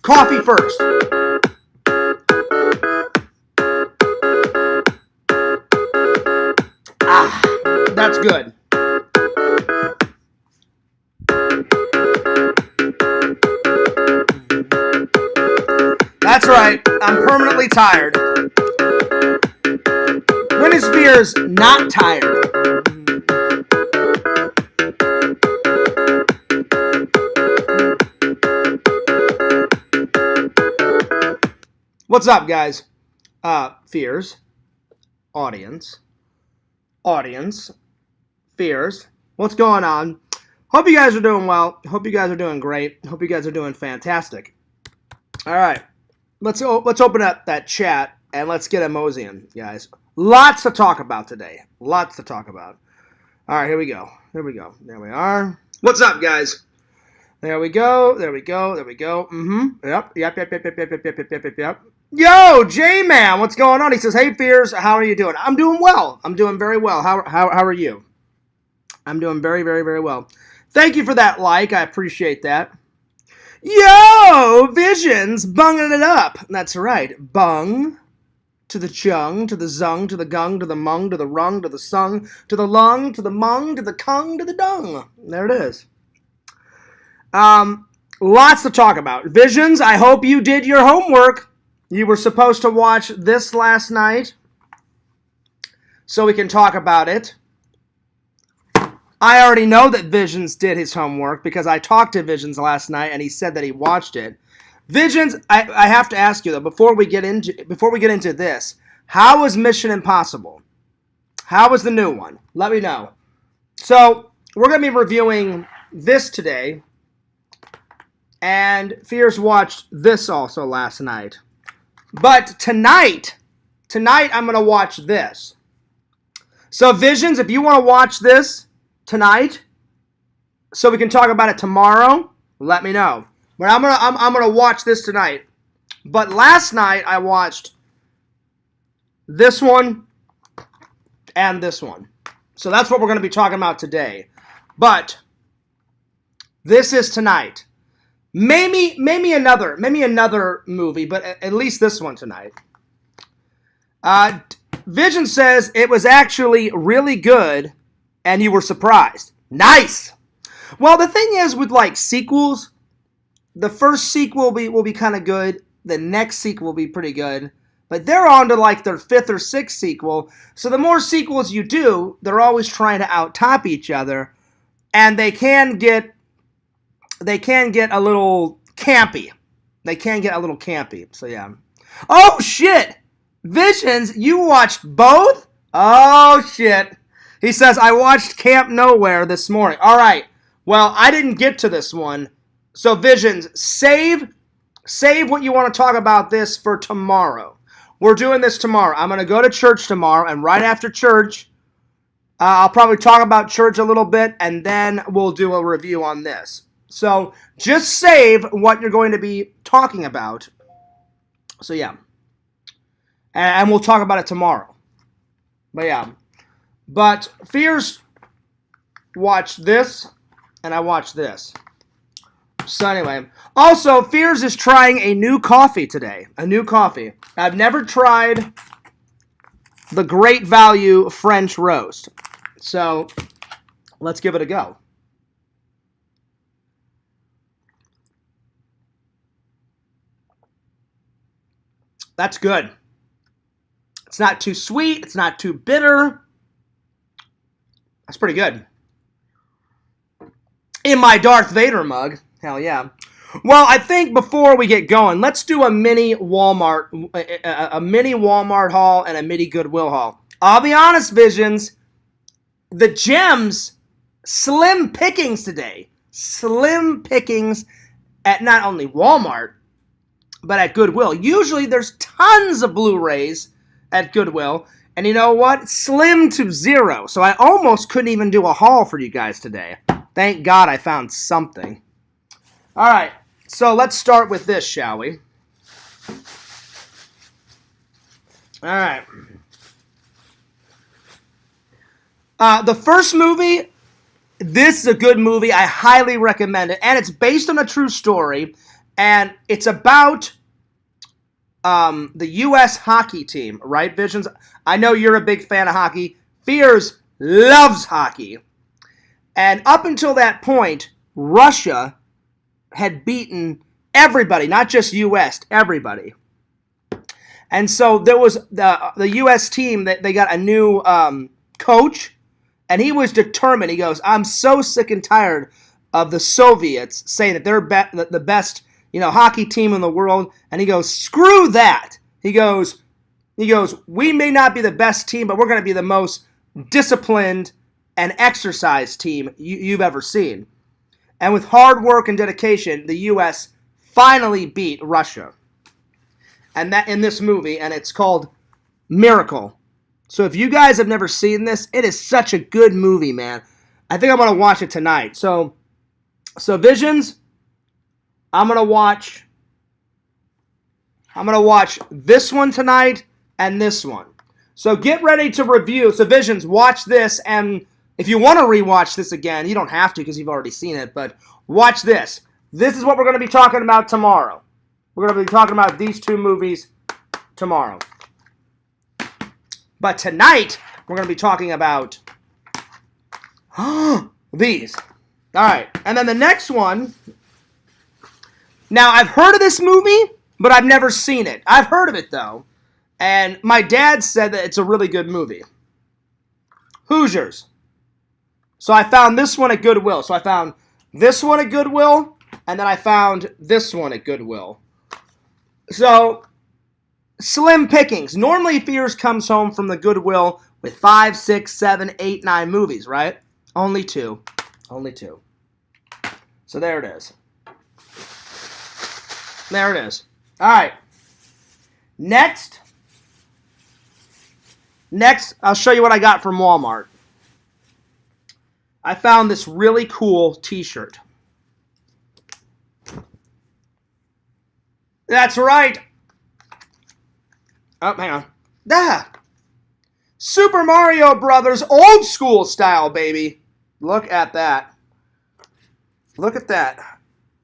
Coffee first. Ah, that's good. That's right. I'm permanently tired. When is Spears not tired? What's up, guys? Fears. Audience. Fears. What's going on? Hope you guys are doing well. Hope you guys are doing great. Hope you guys are doing fantastic. All right. Let's open up that chat and let's get a moseying, guys. Lots to talk about today. Lots to talk about. All right, here we go. There we are. What's up, guys? There we go. Yep. Yo, J-Man, what's going on? He says, hey, Fears, how are you doing? I'm doing well. I'm doing very well. How are you? I'm doing very, very, very well. Thank you for that like. I appreciate that. Yo, Visions, bunging it up. That's right. Bung to the chung, to the zung, to the gung, to the mung, to the rung, to the sung, to the lung, to the mung, to the kung, to the dung. There it is. Lots to talk about. Visions, I hope you did your homework. You were supposed to watch this last night so we can talk about it. I already know that Visions did his homework because I talked to Visions last night and he said that he watched it. Visions, I have to ask you though, before we get into this, how was Mission Impossible? How was the new one? Let me know. So, we're going to be reviewing this today. And Fears watched this also last night. But tonight I'm going to watch this. So Visions, if you want to watch this tonight, so we can talk about it tomorrow, let me know. But I'm gonna watch this tonight. But last night I watched this one and this one. So that's what we're going to be talking about today. But this is tonight. Maybe another movie, but at least this one tonight. Vision says it was actually really good, and you were surprised. Nice. Well, the thing is with like sequels, the first sequel will be kind of good. The next sequel will be pretty good, but they're on to like their fifth or sixth sequel. So the more sequels you do, they're always trying to out-top each other, and they can get a little campy. So yeah. Oh shit! Visions, you watched both? Oh shit. He says, I watched Camp Nowhere this morning. Alright. Well, I didn't get to this one. So Visions, save what you want to talk about this for tomorrow. We're doing this tomorrow. I'm going to go to church tomorrow, and right after church, I'll probably talk about church a little bit, and then we'll do a review on this. So just save what you're going to be talking about. So yeah. And we'll talk about it tomorrow. But yeah. But Fears watched this, and I watched this. So anyway. Also, Fears is trying a new coffee today. A new coffee. I've never tried the Great Value French Roast. So, let's give it a go. That's good. It's not too sweet. It's not too bitter. That's pretty good. In my Darth Vader mug. Hell yeah. Well, I think before we get going, let's do a mini Walmart haul and a mini Goodwill haul. I'll be honest, Visions. The gems, slim pickings today. Slim pickings at not only Walmart, but at Goodwill. Usually there's tons of Blu-rays at Goodwill. And you know what? Slim to zero. So I almost couldn't even do a haul for you guys today. Thank God I found something. All right. So let's start with this, shall we? All right. The first movie, this is a good movie. I highly recommend it. And it's based on a true story. And it's about the U.S. hockey team, right, Visions? I know you're a big fan of hockey. Fears loves hockey. And up until that point, Russia had beaten everybody, not just U.S., everybody. And so there was the U.S. team, that they got a new coach, and he was determined. He goes, I'm so sick and tired of the Soviets saying that they're the best, hockey team in the world. And he goes, screw that. He goes, we may not be the best team, but we're going to be the most disciplined and exercised team you've ever seen. And with hard work and dedication, the U.S. finally beat Russia. And that in this movie, and it's called Miracle. So if you guys have never seen this, it is such a good movie, man. I think I'm going to watch it tonight. So Visions, I'm going to watch this one tonight and this one. So get ready to review. So Visions, watch this, and if you want to rewatch this again, you don't have to because you've already seen it, but watch this. This is what we're going to be talking about tomorrow. We're going to be talking about these two movies tomorrow. But tonight, we're going to be talking about these. All right. And then the next one. Now, I've heard of this movie, but I've never seen it. I've heard of it, though. And my dad said that it's a really good movie. Hoosiers. So I found this one at Goodwill. So I found this one at Goodwill, and then I found this one at Goodwill. So, slim pickings. Normally, Fears comes home from the Goodwill with 5, 6, 7, 8, 9 movies, right? Only 2. Only 2. So there it is. There it is. All right. Next, I'll show you what I got from Walmart. I found this really cool t-shirt. That's right. Oh, hang on. Super Mario Brothers old school style, baby. Look at that. Look at that.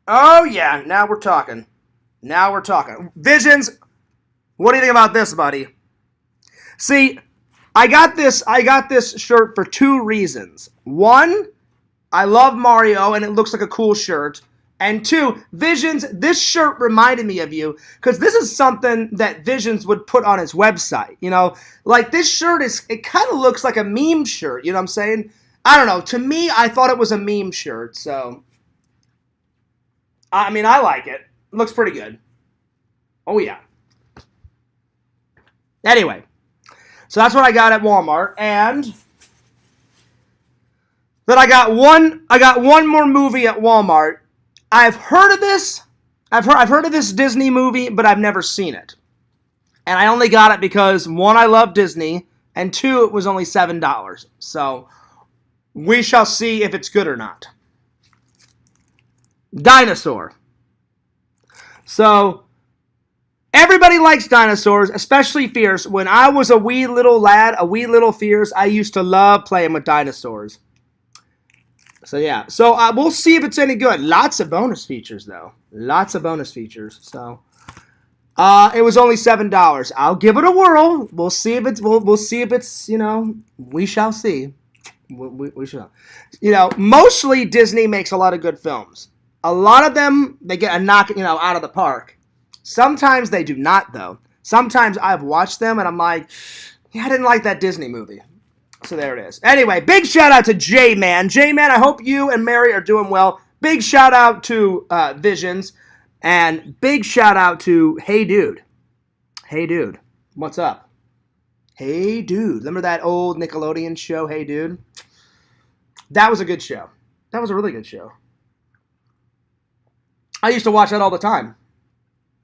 Oh, yeah. Now we're talking. Now we're talking. Visions, what do you think about this, buddy? See, I got this shirt for 2 reasons. 1, I love Mario, and it looks like a cool shirt. And 2, Visions, this shirt reminded me of you, because this is something that Visions would put on his website, Like, this shirt it kind of looks like a meme shirt, you know what I'm saying? I don't know. To me, I thought it was a meme shirt, so. I mean, I like it. It looks pretty good. Oh, yeah. Anyway, so that's what I got at Walmart, and then I got one more movie at Walmart. I've heard of this. I've heard of this Disney movie, but I've never seen it. And I only got it because 1, I love Disney, and 2, it was only $7. So we shall see if it's good or not. Dinosaur. So everybody likes dinosaurs, especially Fierce. When I was a wee little lad, a wee little Fierce, I used to love playing with dinosaurs. So, yeah. So, we'll see if it's any good. Lots of bonus features, though. Lots of bonus features. So, it was only $7. I'll give it a whirl. We'll see if it's, we'll see if it's, we shall see. We shall. Mostly Disney makes a lot of good films. A lot of them, they get a knock, out of the park. Sometimes they do not, though. Sometimes I've watched them, and I'm like, yeah, I didn't like that Disney movie. So there it is. Anyway, big shout out to J-Man. J-Man, I hope you and Mary are doing well. Big shout out to Visions. And big shout out to Hey Dude. Hey Dude. What's up? Hey Dude. Remember that old Nickelodeon show, Hey Dude? That was a good show. That was a really good show. I used to watch that all the time.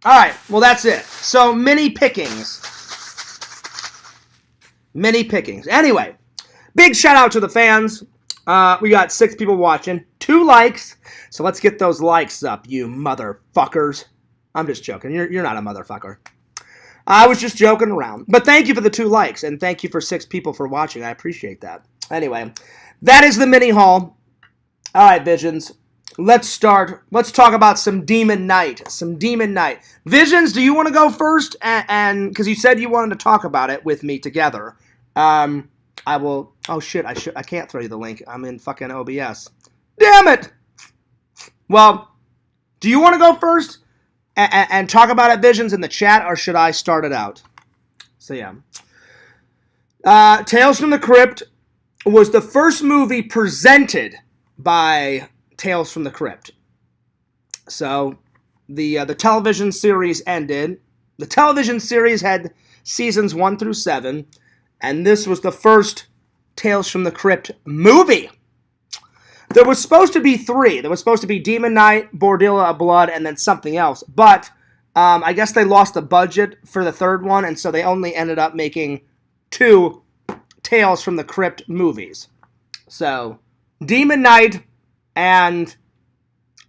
All right. Well, that's it. So, mini pickings. Mini pickings. Anyway. Big shout out to the fans. We got 6 people watching. 2 likes. So let's get those likes up, you motherfuckers. I'm just joking. You're not a motherfucker. I was just joking around. But thank you for the 2 likes. And thank you for 6 people for watching. I appreciate that. Anyway, that is the mini haul. All right, Visions. let's start. Let's talk about some Demon Knight. Some Demon Knight. Visions, do you want to go first? And because you said you wanted to talk about it with me together. I will. Oh shit! I can't throw you the link. I'm in fucking OBS. Damn it! Well, do you want to go first and talk about it, Visions, in the chat, or should I start it out? So yeah. Tales from the Crypt was the first movie presented by Tales from the Crypt. So the television series ended. The television series had seasons 1 through 7, and this was the first Tales from the Crypt movie. There was supposed to be 3. There was supposed to be Demon Knight, Bordilla of Blood, and then something else. But I guess they lost the budget for the third one, and so they only ended up making 2 Tales from the Crypt movies. So, Demon Knight and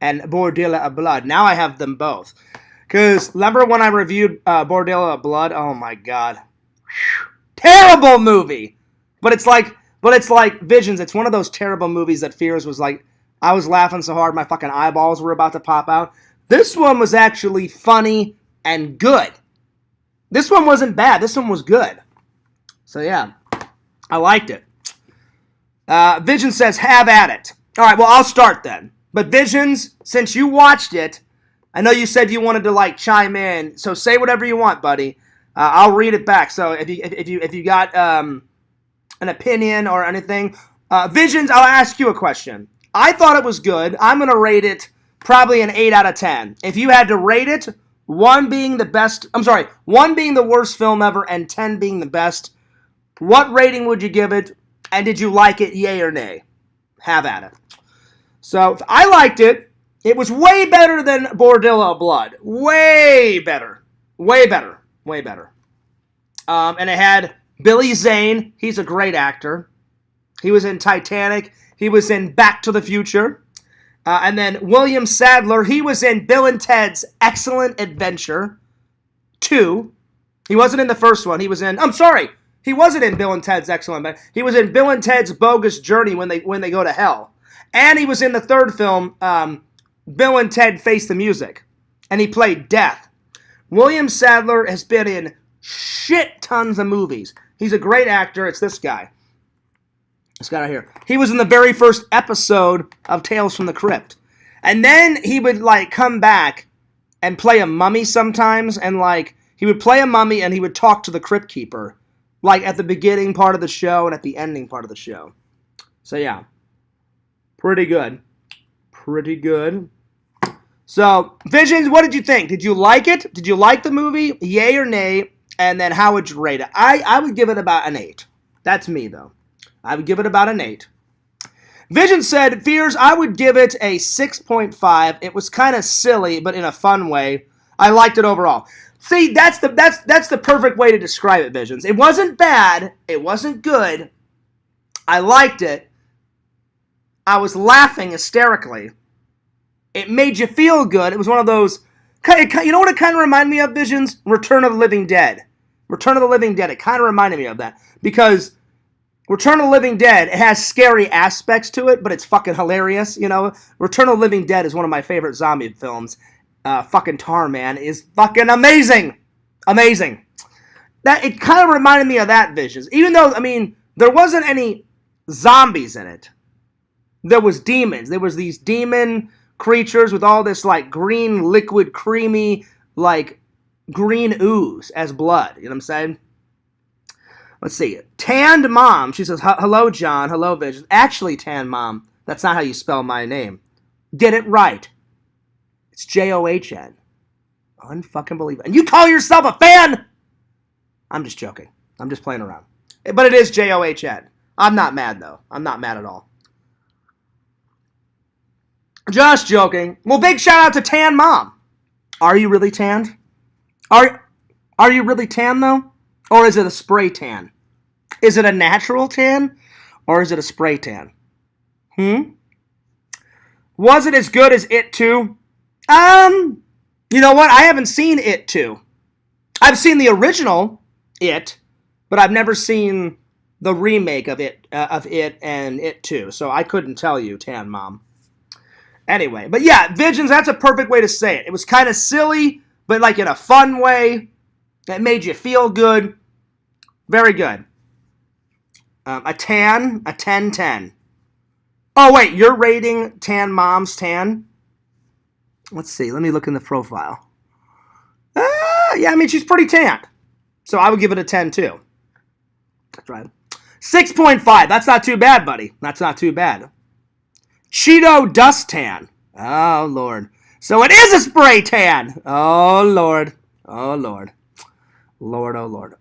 Bordilla of Blood. Now I have them both. Because remember when I reviewed Bordilla of Blood? Oh my god. Whew. Terrible movie! But it's like Visions. It's one of those terrible movies that Fears was like, I was laughing so hard my fucking eyeballs were about to pop out. This one was actually funny and good. This one wasn't bad. This one was good. So yeah, I liked it. Visions says, have at it. All right, well, I'll start then. But Visions, since you watched it, I know you said you wanted to like chime in, so say whatever you want, buddy. I'll read it back. So if you got an opinion or anything, Visions, I'll ask you a question. I thought it was good. I'm gonna rate it probably an 8 out of 10. If you had to rate it, 1 being the best, 1 being the worst film ever, and 10 being the best, what rating would you give it? And did you like it, yay or nay? Have at it. So, I liked it. It was way better than Bordilla of Blood. Way better. Way better. Way better. And it had Billy Zane. He's a great actor. He was in Titanic. He was in Back to the Future. And then William Sadler. He was in Bill and Ted's Excellent Adventure 2. He wasn't in the first one. He was in... He wasn't in Bill and Ted's Excellent Adventure. He was in Bill and Ted's Bogus Journey when they go to hell. And he was in the third film, Bill and Ted Face the Music. And he played Death. William Sadler has been in shit tons of movies. He's a great actor. It's this guy. This guy right here. He was in the very first episode of Tales from the Crypt. And then he would, like, come back and play a mummy sometimes. And, like, he would play a mummy and he would talk to the Crypt Keeper. Like, at the beginning part of the show and at the ending part of the show. So, yeah. Pretty good. Pretty good. So, Visions, what did you think? Did you like it? Did you like the movie? Yay or nay? And then how would you rate it? I would give it about an 8. That's me, though. I would give it about an 8. Vision said, Fears, I would give it a 6.5. It was kind of silly, but in a fun way. I liked it overall. See, that's the perfect way to describe it, Visions. It wasn't bad. It wasn't good. I liked it. I was laughing hysterically. It made you feel good. It was one of those... You know what it kind of reminded me of, Visions? Return of the Living Dead. Return of the Living Dead. It kind of reminded me of that. Because Return of the Living Dead, it has scary aspects to it, but it's fucking hilarious, you know? Return of the Living Dead is one of my favorite zombie films. Fucking Tar Man is fucking amazing. Amazing. It kind of reminded me of that, Visions. Even though, I mean, there wasn't any zombies in it. There was demons. There was these demon creatures with all this, like, green, liquid, creamy, like, green ooze as blood. You know what I'm saying? Let's see. Tanned Mom. She says, hello, John. Hello, Visions. Actually, Tanned Mom. That's not how you spell my name. Get it right. It's John. Unfucking believable. And you call yourself a fan? I'm just joking. I'm just playing around. But it is John. I'm not mad, though. I'm not mad at all. Just joking. Well, big shout out to Tan Mom. Are you really tanned? Are you really tan, though? Or is it a spray tan? Is it a natural tan? Or is it a spray tan? Was it as good as It 2? You know what? I haven't seen It 2. I've seen the original It, but I've never seen the remake of It and It 2. So I couldn't tell you, Tan Mom. Anyway, but yeah, Visions, that's a perfect way to say it. It was kind of silly, but like in a fun way. That made you feel good. Very good. A 10. Oh, wait, you're rating Tan Mom's Tan? Let's see. Let me look in the profile. Yeah, I mean, she's pretty tan. So I would give it a 10, too. That's right. 6.5. That's not too bad, buddy. That's not too bad. Cheeto Dust Tan. Oh, Lord. So it is a spray tan. Oh, Lord. Oh, Lord. Lord, oh, Lord.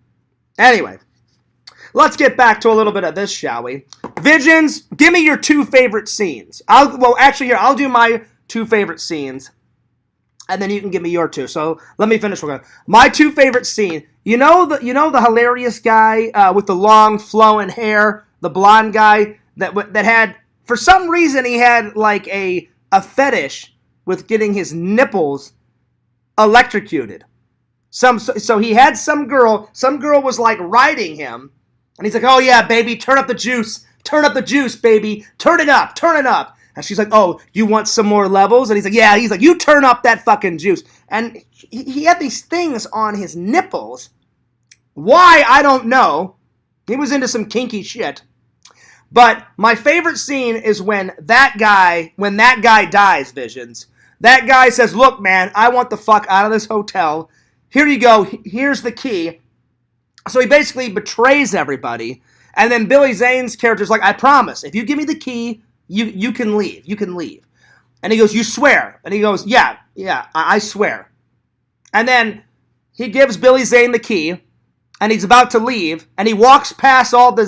Anyway, let's get back to a little bit of this, shall we? Visions, give me your 2 favorite scenes. I'll do my 2 favorite scenes, and then you can give me your 2. So let me finish. My 2 favorite scene. You know the hilarious guy with the long flowing hair, the blonde guy that had, for some reason, he had like a fetish with getting his nipples electrocuted. So he had some girl was like riding him, and he's like, oh yeah, baby, turn up the juice, baby, turn it up. And she's like, oh, you want some more levels? And he's like, yeah, you turn up that fucking juice. And he had these things on his nipples. Why, I don't know. He was into some kinky shit. But my favorite scene is when that guy dies, Visions. That guy says, look, man, I want the fuck out of this hotel. Here you go. Here's the key. So he basically betrays everybody. And then Billy Zane's character's like, I promise, if you give me the key, you can leave. You can leave. And he goes, you swear? And he goes, yeah, I swear. And then he gives Billy Zane the key, and he's about to leave, and he walks past all the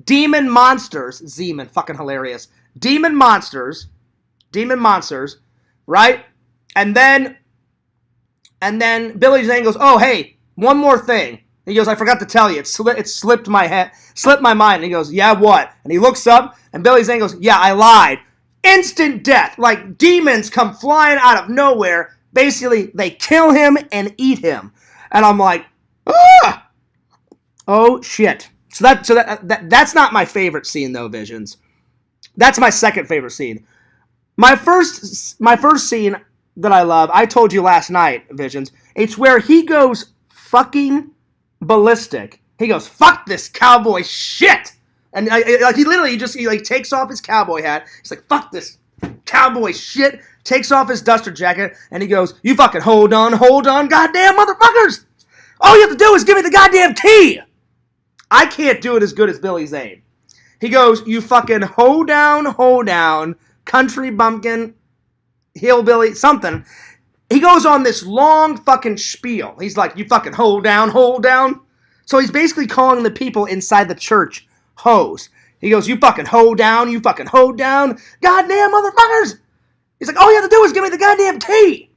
demon monsters. Zeman, fucking hilarious. Demon monsters, right? And then Billy Zane goes, oh, hey, one more thing. He goes, I forgot to tell you. It slipped my mind. And he goes, yeah, what? And he looks up, and Billy Zane goes, yeah, I lied. Instant death. Like demons come flying out of nowhere. Basically, they kill him and eat him. And I'm like, ah! Oh, shit. So that's not my favorite scene, though, Visions. That's my second favorite scene. My first scene that I love, I told you last night, Visions, it's where he goes fucking ballistic. He goes, fuck this cowboy shit! And he takes off his cowboy hat. He's like, fuck this cowboy shit. Takes off his duster jacket, and he goes, you fucking hold on, goddamn motherfuckers! All you have to do is give me the goddamn key! I can't do it as good as Billy Zane. He goes, you fucking hold down, country bumpkin, hillbilly, something. He goes on this long fucking spiel. He's like, you fucking hold down. So he's basically calling the people inside the church hoes. He goes, you fucking hold down, goddamn motherfuckers! He's like, all you have to do is give me the goddamn key!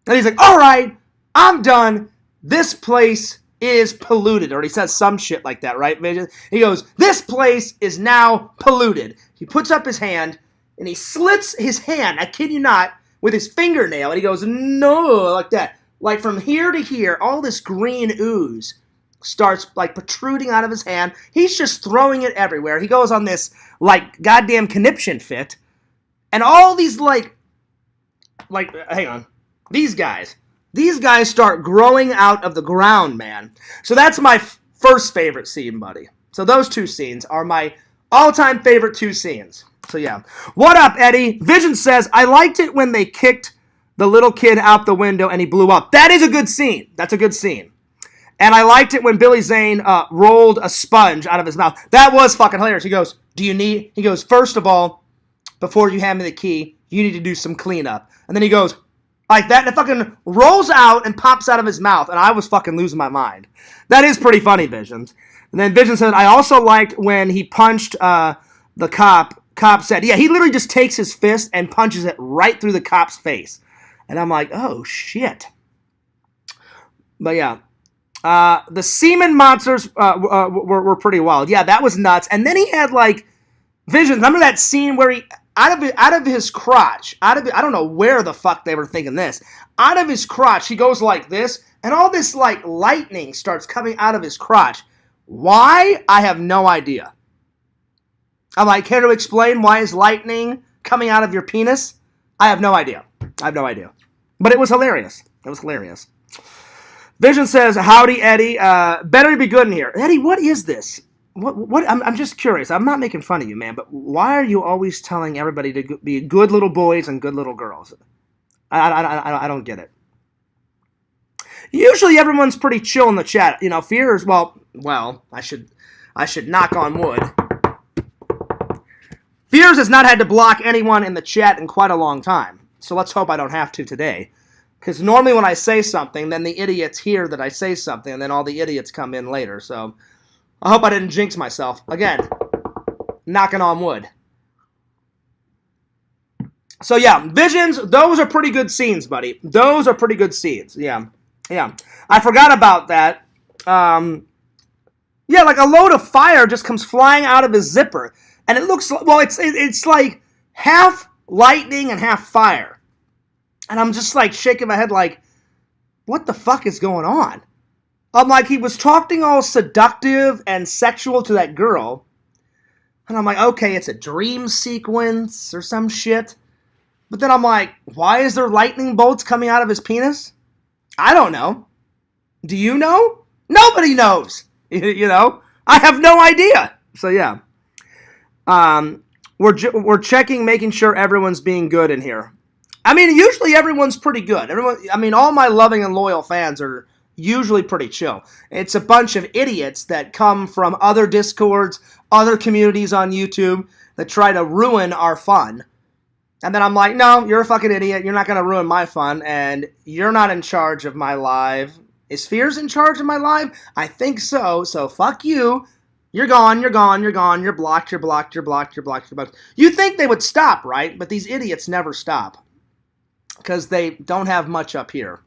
And he's like, alright, I'm done. This place is polluted. Or he says some shit like that, right, Vision? He goes, this place is now polluted. He puts up his hand, and he slits his hand, I kid you not, with his fingernail, and he goes, no, like that. Like from here to here, all this green ooze starts like protruding out of his hand. He's just throwing it everywhere. He goes on this like goddamn conniption fit. And all these hang on. These guys start growing out of the ground, man. So that's my first favorite scene, buddy. So those 2 scenes are my all-time favorite 2 scenes. So yeah. What up, Eddie? Vision says, I liked it when they kicked the little kid out the window and he blew up. That is a good scene. That's a good scene. And I liked it when Billy Zane rolled a sponge out of his mouth. That was fucking hilarious. He goes, he goes, first of all, before you hand me the key, you need to do some cleanup. And then he goes, like that, and it fucking rolls out and pops out of his mouth, and I was fucking losing my mind. That is pretty funny, Visions. And then Vision said, I also liked when he punched the cop. Cop said, yeah, he literally just takes his fist and punches it right through the cop's face. And I'm like, oh, shit. But yeah. The semen monsters were pretty wild. Yeah, that was nuts. And then he had, like, Vision, remember that scene where he, out of his crotch, I don't know where the fuck they were thinking this, out of his crotch, he goes like this, and all this, like, lightning starts coming out of his crotch. Why? I have no idea. I'm like, care to explain why is lightning coming out of your penis? I have no idea. But it was hilarious. Vision says, howdy, Eddie. Better be good in here. Eddie, what is this? What? I'm just curious. I'm not making fun of you, man, but why are you always telling everybody to be good little boys and good little girls? I don't get it. Usually everyone's pretty chill in the chat. You know, Fears, well, I should knock on wood. Fears has not had to block anyone in the chat in quite a long time. So let's hope I don't have to today. Because normally when I say something, then the idiots hear that I say something, and then all the idiots come in later. So I hope I didn't jinx myself. Again, knocking on wood. So yeah, Visions, those are pretty good scenes, buddy. Those are pretty good scenes. Yeah. I forgot about that. Yeah, like a load of fire just comes flying out of his zipper. And it looks, well, it's like half lightning and half fire. And I'm just like shaking my head like, what the fuck is going on? I'm like, he was talking all seductive and sexual to that girl. And I'm like, okay, it's a dream sequence or some shit. But then I'm like, why is there lightning bolts coming out of his penis? I don't know. Do you know? Nobody knows. You know? I have no idea. So yeah. We're checking, making sure everyone's being good in here. I mean, usually everyone's pretty good. All my loving and loyal fans are usually pretty chill. It's a bunch of idiots that come from other Discords, other communities on YouTube that try to ruin our fun. And then I'm like, no, you're a fucking idiot. You're not going to ruin my fun, and you're not in charge of my live. Is Fears in charge of my live? I think so, so fuck you. You're gone, you're blocked. You think they would stop, right? But these idiots never stop. Because they don't have much up here.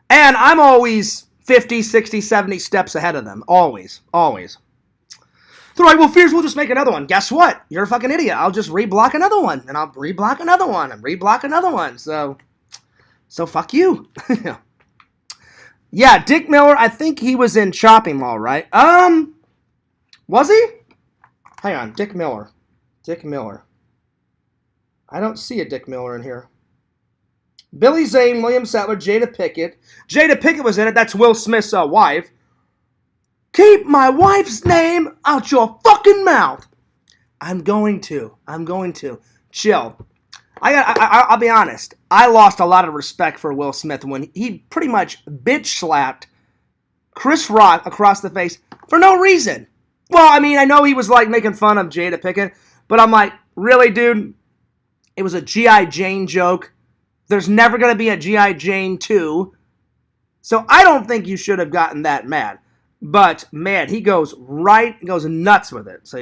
And I'm always 50, 60, 70 steps ahead of them. Always. They're like, well, Fears, we'll just make another one. Guess what? You're a fucking idiot. I'll just reblock another one. And I'll reblock another one. And reblock another one. So fuck you. Yeah, Dick Miller, I think he was in Chopping Mall, right? Was he? Hang on, Dick Miller. I don't see a Dick Miller in here. Billy Zane, William Sattler, Jada Pickett. Jada Pickett was in it. That's Will Smith's wife. Keep my wife's name out your fucking mouth. I'm going to. Chill. I'll be honest. I lost a lot of respect for Will Smith when he pretty much bitch slapped Chris Rock across the face for no reason. Well, I mean, I know he was like making fun of Jada Pickett, but I'm like, really, dude? It was a G.I. Jane joke. There's never going to be a G.I. Jane 2. So I don't think you should have gotten that mad. But, man, he goes nuts with it. So,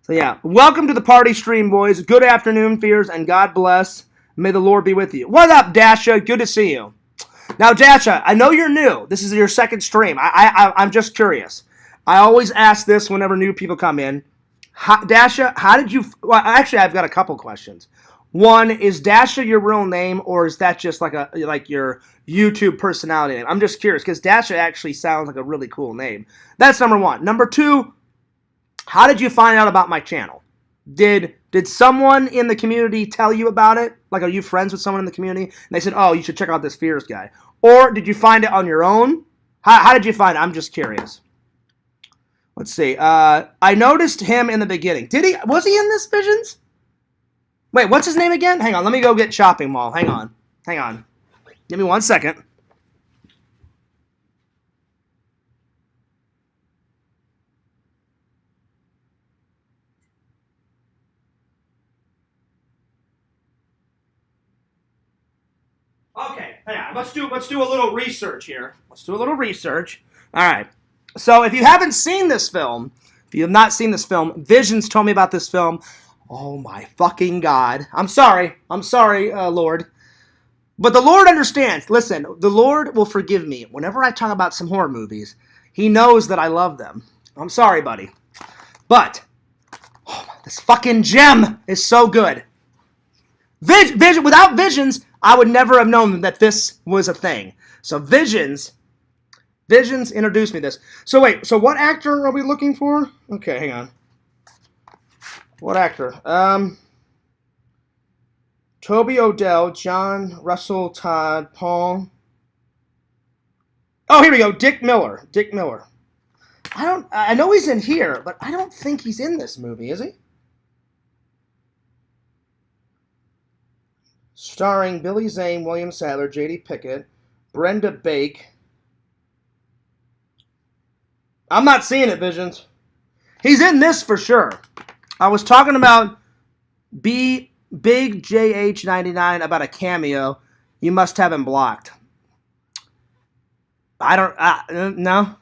yeah. Welcome to the party stream, boys. Good afternoon, Fears, and God bless. May the Lord be with you. What up, Dasha? Good to see you. Now, Dasha, I know you're new. This is your second stream. I'm just curious. I always ask this whenever new people come in. Dasha, how did you... Well, actually, I've got a couple questions. One, is Dasha your real name, or is that just like your YouTube personality name? I'm just curious, because Dasha actually sounds like a really cool name. That's number one. Number two, how did you find out about my channel? Did someone in the community tell you about it? Like, are you friends with someone in the community? And they said, oh, you should check out this Fears guy. Or did you find it on your own? How did you find it? I'm just curious. Let's see. I noticed him in the beginning. Was he in this Visions? Wait, what's his name again? Hang on, let me go get Shopping Mall. Hang on. Give me 1 second. Okay, hang on. Let's do a little research here. All right. So if you haven't seen this film, if you have not seen this film, Visions told me about this film. Oh my fucking God. I'm sorry, Lord. But the Lord understands. Listen, the Lord will forgive me. Whenever I talk about some horror movies, He knows that I love them. I'm sorry, buddy. But, this fucking gem is so good. Without Visions, I would never have known that this was a thing. So Visions introduced me to this. So wait, so what actor are we looking for? Okay, hang on. What actor? Toby Odell, John Russell, Todd, Paul. Oh, here we go. Dick Miller. Dick Miller. I know he's in here, but I don't think he's in this movie, is he? Starring Billy Zane, William Sadler, J.D. Pickett, Brenda Bake. I'm not seeing it, Visions. He's in this for sure. I was talking about Big JH99 about a cameo. You must have him blocked. I don't... no.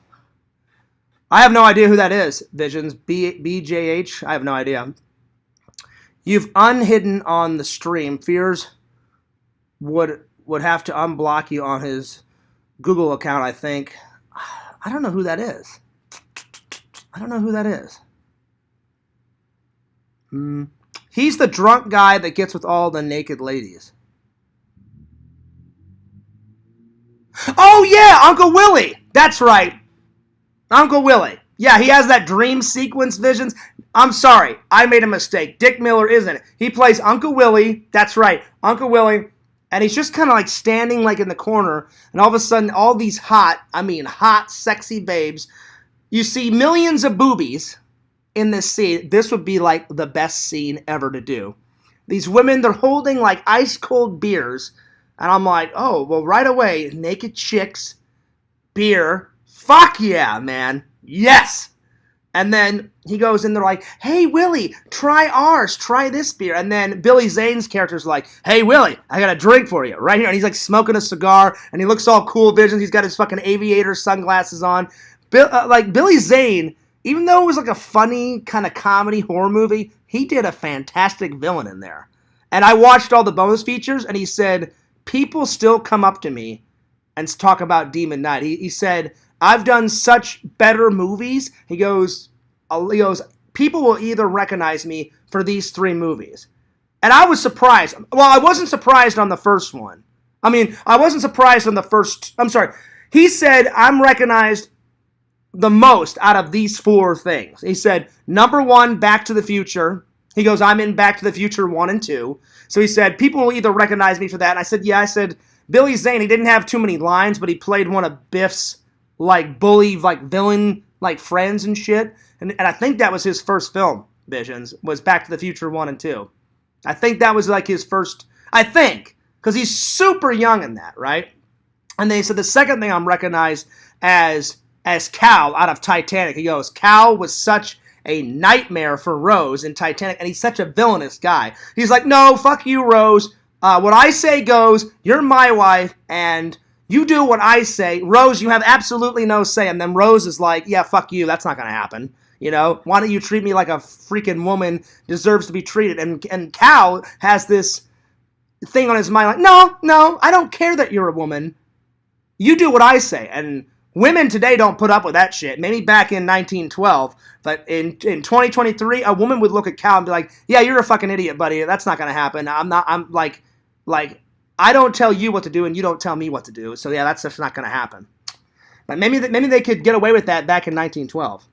I have no idea who that is, Visions. BJH? I have no idea. You've unhidden on the stream. Fears would have to unblock you on his Google account, I think. I don't know who that is. I don't know who that is. He's the drunk guy that gets with all the naked ladies. Oh, yeah, Uncle Willie. That's right. Uncle Willie. Yeah, he has that dream sequence Visions. I'm sorry. I made a mistake. Dick Miller isn't it. He plays Uncle Willie. That's right. Uncle Willie. And he's just kind of like standing like in the corner. And all of a sudden, all these hot, sexy babes. You see millions of boobies in this scene. This would be like the best scene ever to do. These women, they're holding like ice cold beers. And I'm like, oh, well, right away, naked chicks, beer. Fuck yeah, man. Yes. And then he goes in there like, hey, Willie, try ours. Try this beer. And then Billy Zane's character's like, hey, Willie, I got a drink for you right here. And he's like smoking a cigar. And he looks all cool Visions. He's got his fucking aviator sunglasses on. Like Billy Zane, even though it was like a funny kind of comedy horror movie, he did a fantastic villain in there. And I watched all the bonus features, and he said, people still come up to me and talk about Demon Knight. He said, I've done such better movies. He goes, people will either recognize me for these 3 movies. And I was surprised. Well, I wasn't surprised on the first one. I wasn't surprised on the first. I'm sorry. He said, I'm recognized the most out of these 4 things. He said, number 1, Back to the Future. He goes, I'm in Back to the Future 1 and 2. So he said, people will either recognize me for that. And I said, yeah. I said, Billy Zane, he didn't have too many lines, but he played one of Biff's like bully, like villain, like friends and shit. And I think that was his first film, Visions, was Back to the Future 1 and 2. I think that was like his first, I think, because he's super young in that, right? And they said the second thing I'm recognized as Cal out of Titanic. He goes, Cal was such a nightmare for Rose in Titanic, and he's such a villainous guy. He's like, no, fuck you, Rose. What I say goes. You're my wife, and you do what I say. Rose, you have absolutely no say. And then Rose is like, yeah, fuck you. That's not going to happen. You know, why don't you treat me like a freaking woman deserves to be treated? And Cal has this thing on his mind like, no, I don't care that you're a woman. You do what I say. And women today don't put up with that shit. Maybe back in 1912, but in 2023, a woman would look at Cal and be like, yeah, you're a fucking idiot, buddy. That's not going to happen. I'm like, I don't tell you what to do and you don't tell me what to do. So yeah, that's just not going to happen. But maybe they could get away with that back in 1912.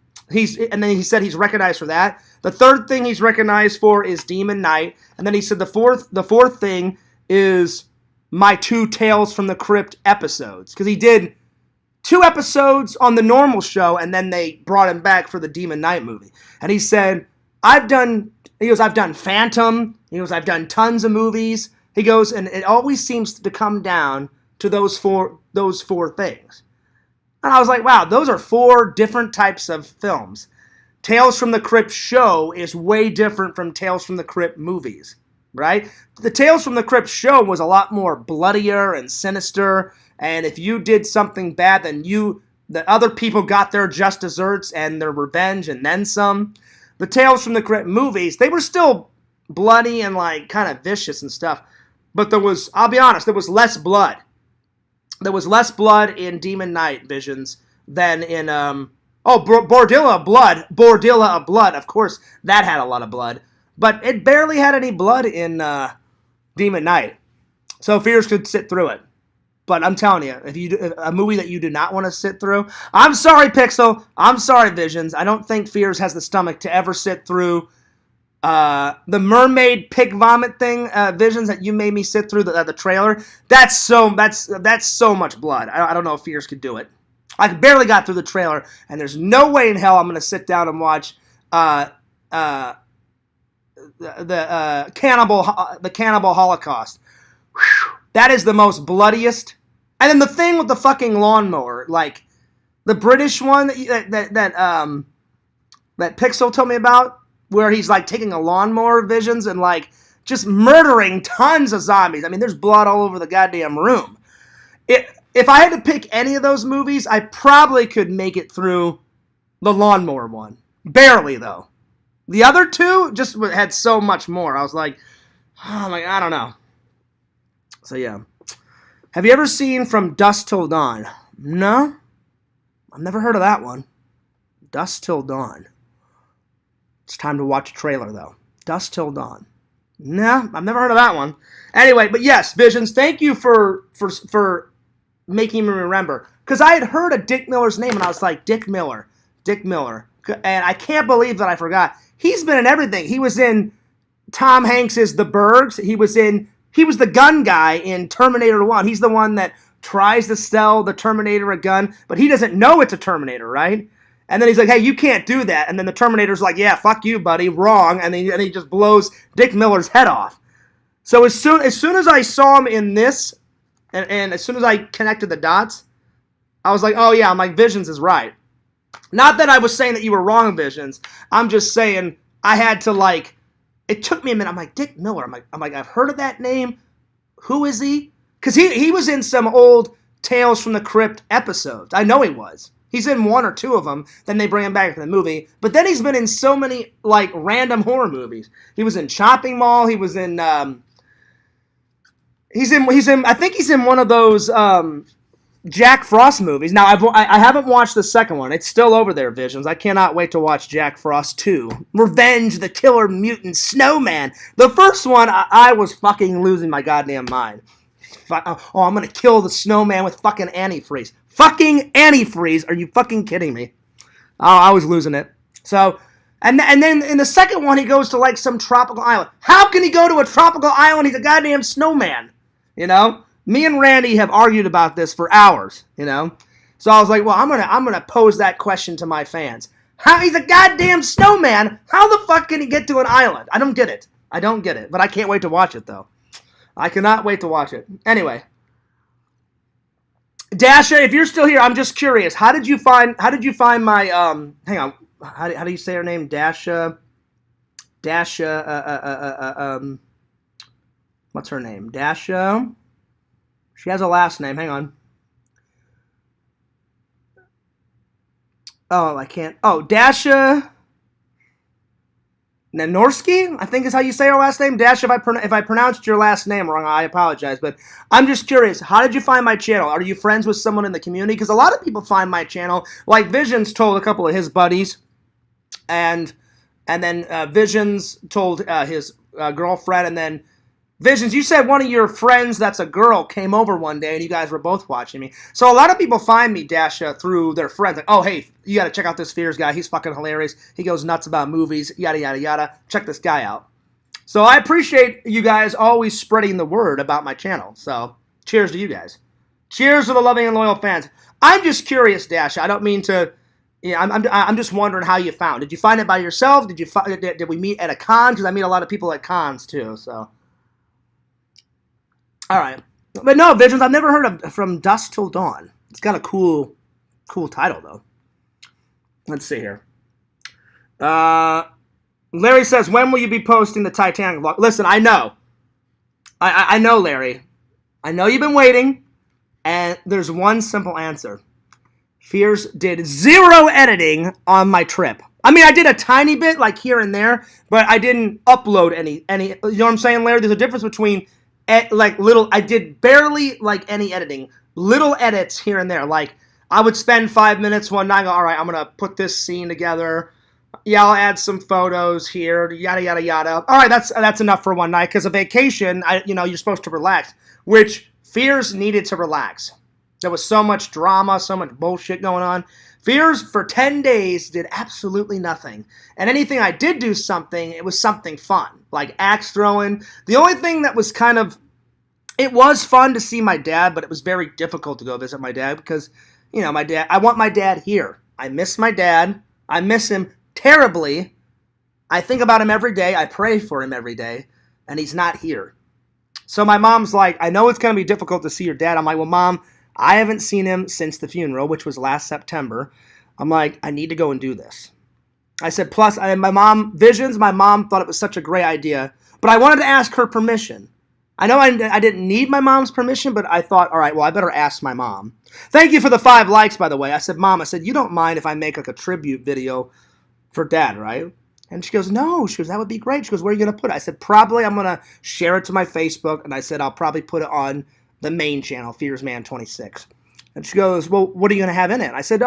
And then he said he's recognized for that. The third thing he's recognized for is Demon Knight. And then he said the fourth thing is my 2 Tales from the Crypt episodes. Because he did 2 episodes on the normal show, and then they brought him back for the Demon Knight movie. And he said, I've done Phantom. He goes, I've done tons of movies. He goes, and it always seems to come down to those four things. And I was like, wow, those are 4 different types of films. Tales from the Crypt show is way different from Tales from the Crypt movies, right? The Tales from the Crypt show was a lot more bloodier and sinister, and if you did something bad, then the other people got their just desserts and their revenge and then some. The Tales from the Crypt movies, they were still bloody and like kind of vicious and stuff, but I'll be honest, there was less blood. There was less blood in Demon Knight Visions than in, Bordilla of Blood. Of course, that had a lot of blood. But it barely had any blood in Demon Knight. So Fears could sit through it. But I'm telling you, if a movie that you do not want to sit through, I'm sorry, Pixel. I'm sorry, Visions. I don't think Fears has the stomach to ever sit through The mermaid pig vomit thing, visions that you made me sit through the trailer. That's so much blood. I don't know if Fears could do it. I barely got through the trailer, and there's no way in hell I'm gonna sit down and watch the cannibal Holocaust. Whew. That is the most bloodiest. And then the thing with the fucking lawnmower, like the British one that Pixel told me about, where he's like taking a lawnmower visions and like just murdering tons of zombies. I mean, there's blood all over the goddamn room. If I had to pick any of those movies, I probably could make it through the lawnmower one. Barely, though. The other two just had so much more. I was like, oh my, I don't know. So yeah. Have you ever seen From Dusk Till Dawn? No? I've never heard of that one. Dusk Till Dawn. It's time to watch a trailer, though. Dusk Till Dawn. No, I've never heard of that one. Anyway, but yes, Visions, thank you for making me remember. Because I had heard of Dick Miller's name, and I was like, Dick Miller. And I can't believe that I forgot. He's been in everything. He was in Tom Hanks's The Bergs. He was the gun guy in Terminator 1. He's the one that tries to sell the Terminator a gun, but he doesn't know it's a Terminator, right? And then he's like, hey, you can't do that. And then the Terminator's like, yeah, fuck you, buddy, wrong. And then he just blows Dick Miller's head off. So as soon as I saw him in this, and as soon as I connected the dots, I was like, oh yeah, I'm like, Visions is right. Not that I was saying that you were wrong, Visions. I'm just saying I had to like, it took me a minute. I'm like, Dick Miller. I'm like, I've heard of that name. Who is he? Because he was in some old Tales from the Crypt episodes. I know he was. He's in one or two of them. Then they bring him back to the movie. But then he's been in so many like random horror movies. He was in Chopping Mall. He was in. He's in. I think he's in one of those Jack Frost movies. Now I haven't watched the second one. It's still over there, Visions. I cannot wait to watch Jack Frost 2. Revenge the Killer Mutant Snowman. The first one, I was fucking losing my goddamn mind. Oh, I'm gonna kill the snowman with fucking antifreeze. Fucking antifreeze? Are you fucking kidding me? Oh, I was losing it. So, and then in the second one, he goes to like some tropical island. How can he go to a tropical island? He's a goddamn snowman. You know? Me and Randy have argued about this for hours, you know? So I was like, well, I'm gonna pose that question to my fans. How he's a goddamn snowman? How the fuck can he get to an island? I don't get it. But I can't wait to watch it though. I cannot wait to watch it. Anyway. Dasha, if you're still here, I'm just curious. How did you find my hang on. How do you say her name? Dasha what's her name? Dasha. She has a last name. Hang on. Oh, I can't. Oh, Dasha Nanorski, I think is how you say her last name. Dasha, if I pronounced your last name wrong, I apologize. But I'm just curious. How did you find my channel? Are you friends with someone in the community? Because a lot of people find my channel. Like Visions told a couple of his buddies. And then Visions told his girlfriend. And then Visions, you said one of your friends that's a girl came over one day and you guys were both watching me. So a lot of people find me, Dasha, through their friends. Like, oh, hey, you got to check out this Fears guy. He's fucking hilarious. He goes nuts about movies, yada, yada, yada. Check this guy out. So I appreciate you guys always spreading the word about my channel. So cheers to you guys. Cheers to the loving and loyal fans. I'm just curious, Dasha. I don't mean to... Yeah, I'm just wondering how you found. Did you find it by yourself? Did we meet at a con? Because I meet a lot of people at cons, too, so... All right. But no, Visions, I've never heard of From Dusk Till Dawn. It's got a cool title, though. Let's see here. Larry says, when will you be posting the Titanic vlog? Listen, I know. I know, Larry. I know you've been waiting, and there's one simple answer. Fears did 0 editing on my trip. I mean, I did a tiny bit, like here and there, but I didn't upload any. You know what I'm saying, Larry? There's a difference between... I did barely like any editing, little edits here and there. Like I would spend 5 minutes one night, go, all right, I'm gonna put this scene together. Yeah, I'll add some photos here, yada yada yada. All right, that's enough for one night because a vacation, you're supposed to relax, which Fears needed to relax. There was so much drama, so much bullshit going on. Fears for 10 days did absolutely nothing. And anything I did do something, it was something fun, like axe throwing. The only thing that was kind of, it was fun to see my dad, but it was very difficult to go visit my dad because, you know, my dad, I want my dad here. I miss my dad. I miss him terribly. I think about him every day. I pray for him every day, and he's not here. So my mom's like, I know it's going to be difficult to see your dad. I'm like, well, Mom, I haven't seen him since the funeral, which was last September. I'm like, I need to go and do this. I said, plus, my mom thought it was such a great idea, but I wanted to ask her permission. I know I didn't need my mom's permission, but I thought, all right, well, I better ask my mom. Thank you for the 5 likes, by the way. I said, Mom, you don't mind if I make like a tribute video for Dad, right? And she goes, no. She goes, that would be great. She goes, where are you going to put it? I said, probably I'm going to share it to my Facebook, and I said, I'll probably put it on the main channel, FearsMan26. And she goes, well, what are you going to have in it? I said,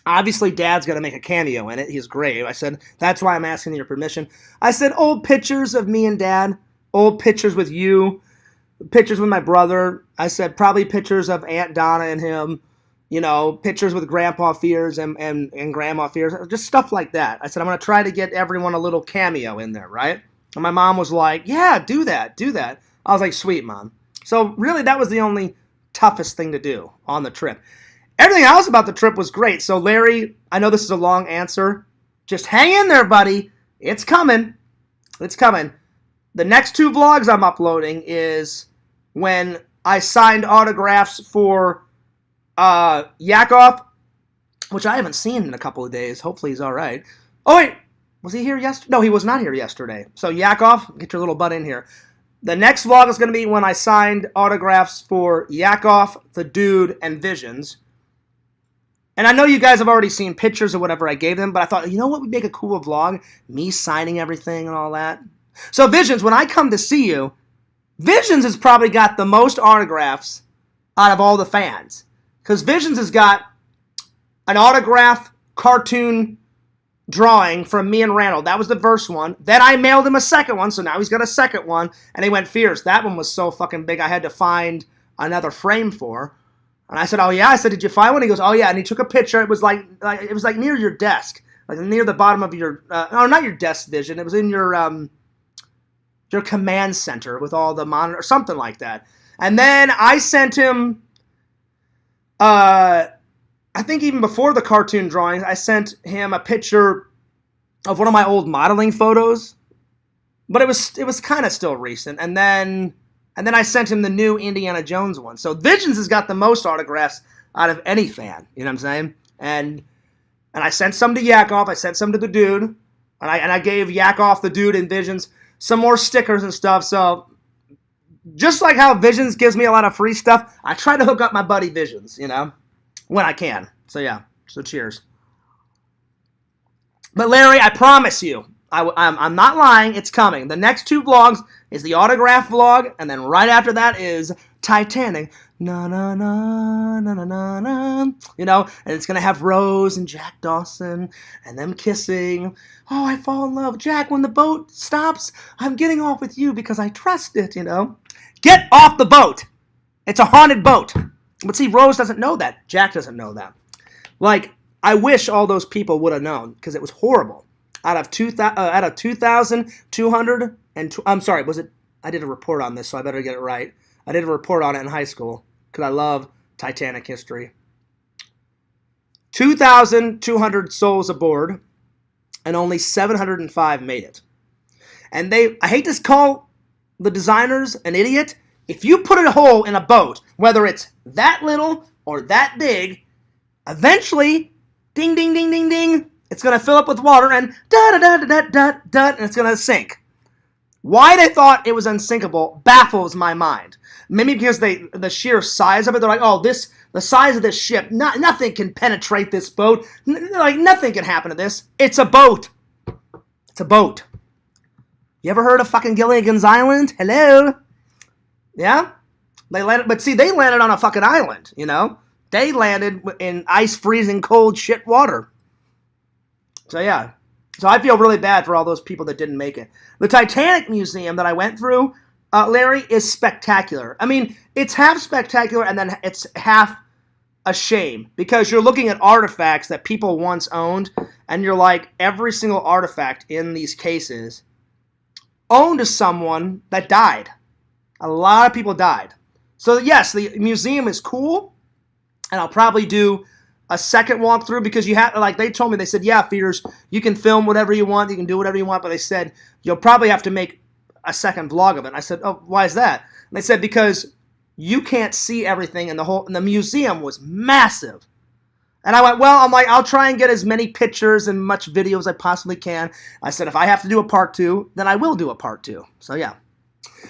obviously Dad's going to make a cameo in it. He's great. I said, that's why I'm asking your permission. I said, old pictures of me and Dad, old pictures with you, pictures with my brother. I said, probably pictures of Aunt Donna and him, you know, pictures with Grandpa Fears and Grandma Fears, just stuff like that. I said, I'm going to try to get everyone a little cameo in there, right? And my mom was like, yeah, do that. I was like, sweet, Mom. So really, that was the only toughest thing to do on the trip. Everything else about the trip was great. So Larry, I know this is a long answer. Just hang in there, buddy. It's coming. It's coming. The next 2 vlogs I'm uploading is when I signed autographs for Yakov, which I haven't seen in a couple of days. Hopefully he's all right. Oh, wait. Was he here yesterday? No, he was not here yesterday. So Yakov, get your little butt in here. The next vlog is going to be when I signed autographs for Yakov, the Dude, and Visions. And I know you guys have already seen pictures of whatever I gave them, but I thought, you know what would make a cool vlog? Me signing everything and all that. So Visions, when I come to see you, Visions has probably got the most autographs out of all the fans. Because Visions has got an autograph cartoon drawing from me and Randall. That was the first one. Then I mailed him a second one, so now he's got a second one. And he went fierce. That one was so fucking big I had to find another frame for. And I said, oh yeah. I said, did you find one? He goes, oh yeah. And he took a picture. It was like near your desk, like near the bottom of your no, not your desk, Vision. It was in your command center with all the monitors, something like that. And then I sent him I think even before the cartoon drawings, I sent him a picture of one of my old modeling photos, but it was kind of still recent. And then I sent him the new Indiana Jones one. So Visions has got the most autographs out of any fan. You know what I'm saying? And I sent some to Yakov. I sent some to the Dude, and I gave Yakov, the Dude, and Visions some more stickers and stuff. So just like how Visions gives me a lot of free stuff, I try to hook up my buddy Visions, you know, when I can. So yeah, so cheers. But Larry, I promise you, I'm not lying, it's coming. The next 2 vlogs is the autograph vlog, and then right after that is Titanic. Na na na na na na na. You know, and it's gonna have Rose and Jack Dawson and them kissing. Oh, I fall in love. Jack, when the boat stops, I'm getting off with you because I trust it, you know. Get off the boat. It's a haunted boat. But see, Rose doesn't know that. Jack doesn't know that. Like, I wish all those people would have known, because it was horrible. Out of 2,200 and I'm sorry, was it? I did a report on this, so I better get it right. I did a report on it in high school because I love Titanic history. 2,200 souls aboard, and only 705 made it. And I hate to call the designers an idiot. If you put a hole in a boat, whether it's that little or that big, eventually, ding, ding, ding, ding, ding, it's going to fill up with water and da-da-da-da-da-da, and it's going to sink. Why they thought it was unsinkable baffles my mind. Maybe because the sheer size of it, they're like, oh, the size of this ship, nothing can penetrate this boat. Like, nothing can happen to this. It's a boat. It's a boat. You ever heard of fucking Gilligan's Island? Hello? Yeah? They landed on a fucking island, you know? They landed in ice freezing cold shit water. So yeah. So I feel really bad for all those people that didn't make it. The Titanic Museum that I went through, Larry, is spectacular. I mean, it's half spectacular and then it's half a shame because you're looking at artifacts that people once owned, and you're like, every single artifact in these cases owned to someone that died. A lot of people died. So yes, the museum is cool, and I'll probably do a second walkthrough because you have, like, they told me, they said, yeah, Fears, you can film whatever you want, you can do whatever you want, but they said you'll probably have to make a second vlog of it. And I said, oh, why is that? And they said because you can't see everything, and the museum was massive. And I went, well, I'm like, I'll try and get as many pictures and much video as I possibly can. I said, if I have to do a part 2, then I will do a part 2. So yeah.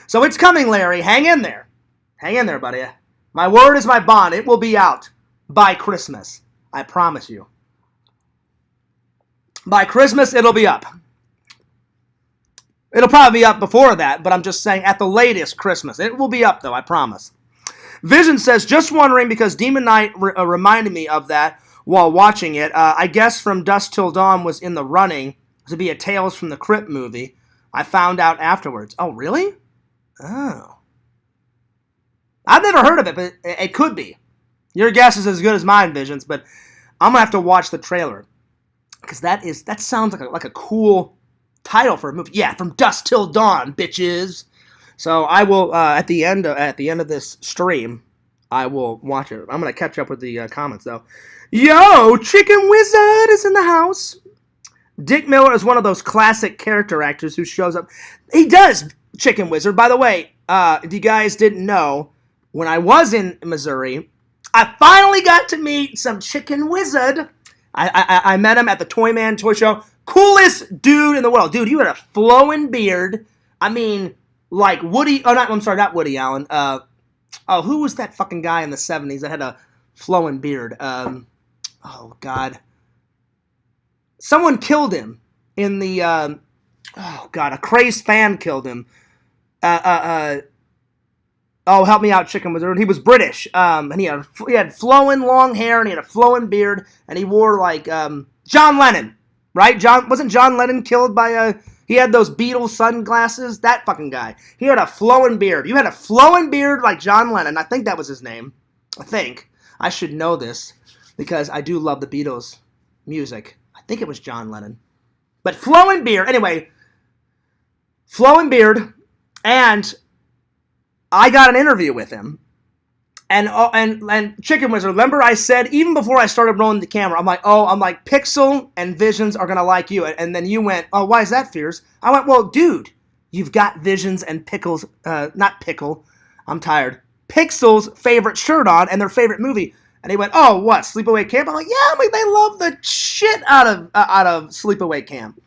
So it's coming, Larry. Hang in there. Hang in there, buddy. My word is my bond. It will be out by Christmas. I promise you. By Christmas, it'll be up. It'll probably be up before that, but I'm just saying at the latest Christmas. It will be up, though, I promise. Vision says, just wondering because Demon Knight reminded me of that while watching it. I guess From Dusk Till Dawn was in the running to be a Tales from the Crypt movie. I found out afterwards. Oh, really? Oh. I've never heard of it, but it could be. Your guess is as good as mine, Visions, but I'm going to have to watch the trailer. Because that sounds like a cool title for a movie. Yeah, From Dusk Till Dawn, bitches. So I will, at the end of this stream, I will watch it. I'm going to catch up with the comments, though. Yo, Chicken Wizard is in the house. Dick Miller is one of those classic character actors who shows up. He does, Chicken Wizard. By the way, if you guys didn't know, when I was in Missouri, I finally got to meet some Chicken Wizard. I met him at the Toy Man Toy Show. Coolest dude in the world. Dude, you had a flowing beard. I mean, like Woody. Oh, not Woody Allen. Who was that fucking guy in the 70s that had a flowing beard? Oh, God. Someone killed him in the. Oh, God. A crazed fan killed him. Oh, help me out, Chicken Wizard. He was British, and he had flowing long hair, and he had a flowing beard, and he wore like John Lennon, right? Wasn't John Lennon killed by he had those Beatles sunglasses? That fucking guy. He had a flowing beard. You had a flowing beard like John Lennon. I think that was his name. I think. I should know this because I do love the Beatles music. I think it was John Lennon. But flowing beard. Anyway, flowing beard, and I got an interview with him, and Chicken Wizard, remember I said, even before I started rolling the camera, I'm like, Pixel and Visions are going to like you, and then you went, oh, why is that, Fears? I went, well, dude, you've got Visions and Pickle's, not Pickle, I'm tired, Pixel's favorite shirt on, and their favorite movie, and he went, oh, what, Sleepaway Camp? I'm like, yeah, they love the shit out of Sleepaway Camp.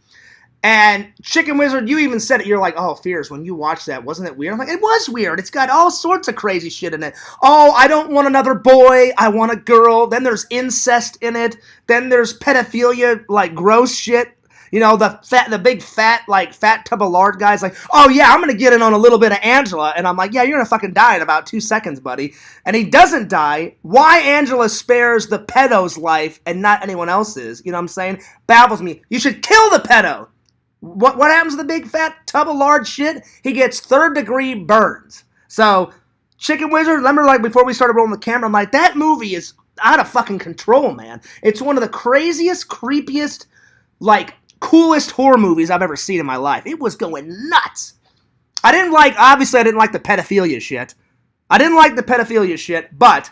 And Chicken Wizard, you even said it. You're like, oh, Fears, when you watched that, wasn't it weird? I'm like, it was weird. It's got all sorts of crazy shit in it. Oh, I don't want another boy. I want a girl. Then there's incest in it. Then there's pedophilia, like gross shit. You know, the big fat tub of lard guy's like, oh yeah, I'm going to get in on a little bit of Angela. And I'm like, yeah, you're going to fucking die in about 2 seconds, buddy. And he doesn't die. Why Angela spares the pedo's life and not anyone else's, you know what I'm saying? Baffles me. You should kill the pedo. What happens to the big fat tub of lard shit? He gets 3rd-degree burns. So, Chicken Wizard, remember like before we started rolling the camera, I'm like, that movie is out of fucking control, man. It's one of the craziest, creepiest, like, coolest horror movies I've ever seen in my life. It was going nuts. Obviously I didn't like the pedophilia shit. But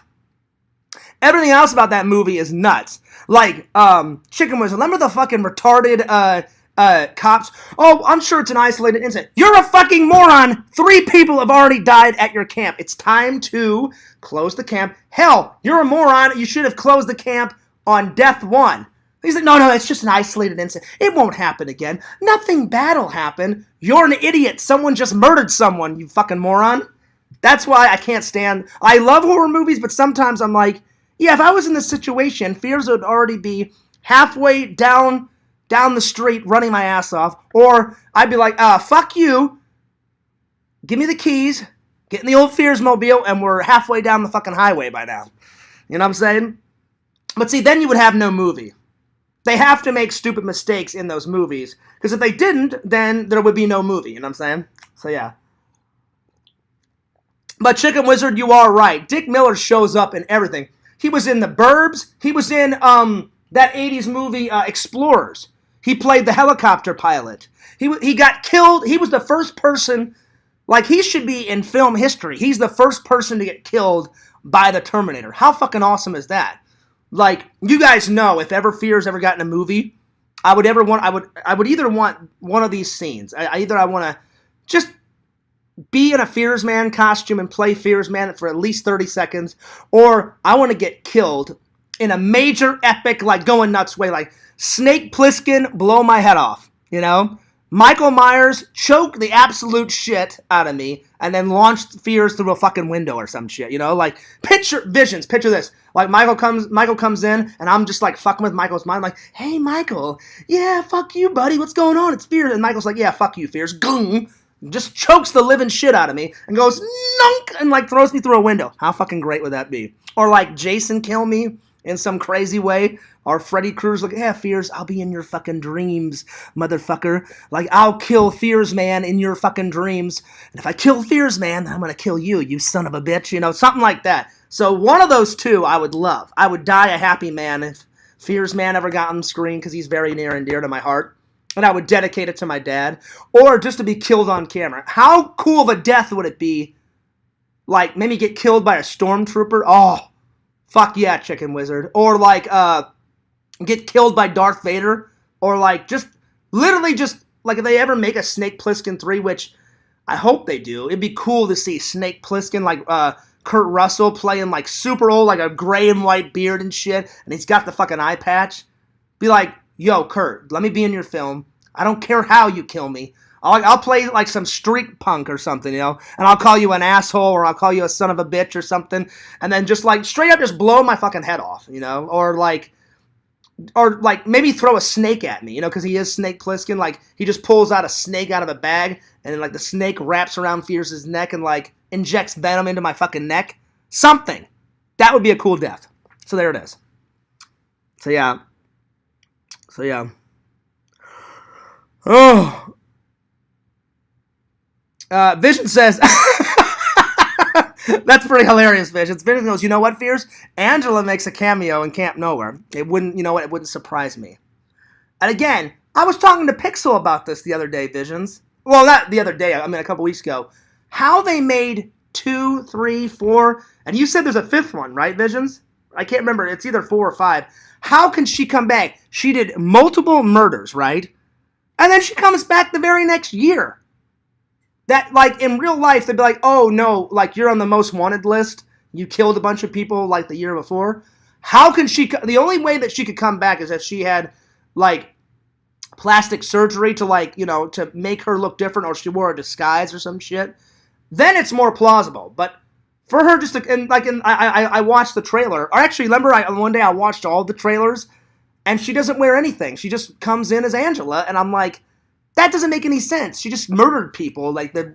everything else about that movie is nuts. Like, Chicken Wizard, remember the fucking retarded, cops, oh, I'm sure it's an isolated incident. You're a fucking moron. 3 people have already died at your camp. It's time to close the camp. Hell, you're a moron. You should have closed the camp on death 1. He's like, no, it's just an isolated incident. It won't happen again. Nothing bad will happen. You're an idiot. Someone just murdered someone, you fucking moron. That's why I can't stand. I love horror movies, but sometimes I'm like, yeah, if I was in this situation, Fears would already be halfway down the street running my ass off, or I'd be like, fuck you, give me the keys, get in the old Fears mobile, and we're halfway down the fucking highway by now. You know what I'm saying? But see, then you would have no movie. They have to make stupid mistakes in those movies, because if they didn't, then there would be no movie, you know what I'm saying? So yeah. But Chicken Wizard, you are right. Dick Miller shows up in everything. He was in The Burbs. He was in that 80s movie Explorers. He played the helicopter pilot. He got killed. He was the first person, like he should be in film history. He's the first person to get killed by the Terminator. How fucking awesome is that? Like, you guys know, if ever Fear's ever gotten a movie, I would either want one of these scenes. I want to just be in a Fears Man costume and play Fears Man for at least 30 seconds, or I want to get killed in a major epic, like, going nuts way, like Snake Plissken, blow my head off, you know? Michael Myers, choke the absolute shit out of me, and then launch Fears through a fucking window or some shit, you know? Like, picture this. Like, Michael comes in, and I'm just, like, fucking with Michael's mind, like, hey, Michael, yeah, fuck you, buddy, what's going on? It's Fears. And Michael's like, yeah, fuck you, Fears. GUNG! Just chokes the living shit out of me, and goes, nunk! And, like, throws me through a window. How fucking great would that be? Or, like, Jason kill me in some crazy way. Or Freddy Krueger's like, yeah, Fears, I'll be in your fucking dreams, motherfucker. Like, I'll kill Fears Man in your fucking dreams. And if I kill Fears Man, then I'm gonna kill you, you son of a bitch. You know, something like that. So one of those two I would love. I would die a happy man if Fears Man ever got on the screen, because he's very near and dear to my heart. And I would dedicate it to my dad. Or just to be killed on camera. How cool of a death would it be? Like, maybe get killed by a stormtrooper? Oh, fuck yeah, Chicken Wizard. Or like, get killed by Darth Vader, or like just literally just like if they ever make a Snake Plissken 3, which I hope they do, it'd be cool to see Snake Plissken, like Kurt Russell playing like super old, like a gray and white beard and shit, and he's got the fucking eye patch. Be like, yo, Kurt, let me be in your film. I don't care how you kill me. I'll play like some street punk or something, you know, and I'll call you an asshole, or I'll call you a son of a bitch or something, and then just like straight up just blow my fucking head off, you know, or like maybe throw a snake at me, you know, because he is Snake Plissken. Like, he just pulls out a snake out of a bag, and then, like, the snake wraps around Fierce's neck and, like, injects venom into my fucking neck. Something. That would be a cool death. So there it is. So, yeah. Oh. Vision says... That's pretty hilarious, Vision. Vision goes, you know what, Fears? Angela makes a cameo in Camp Nowhere. It wouldn't, you know what, it wouldn't surprise me. And again, I was talking to Pixel about this the other day, Visions. Well, not the other day, I mean a couple weeks ago. How they made 2, 3, 4, and you said there's a 5th one, right, Visions? I can't remember, it's either 4 or 5. How can she come back? She did multiple murders, right? And then she comes back the very next year. That, like, in real life, they'd be like, oh, no, like, you're on the most wanted list. You killed a bunch of people, like, the year before. How can she... The only way that she could come back is if she had, like, plastic surgery to, like, you know, to make her look different, or she wore a disguise or some shit. Then it's more plausible. But for her just to... And, like, I watched the trailer. Or actually, remember, one day I watched all the trailers, and she doesn't wear anything. She just comes in as Angela, and I'm like... That doesn't make any sense. She just murdered people, like the,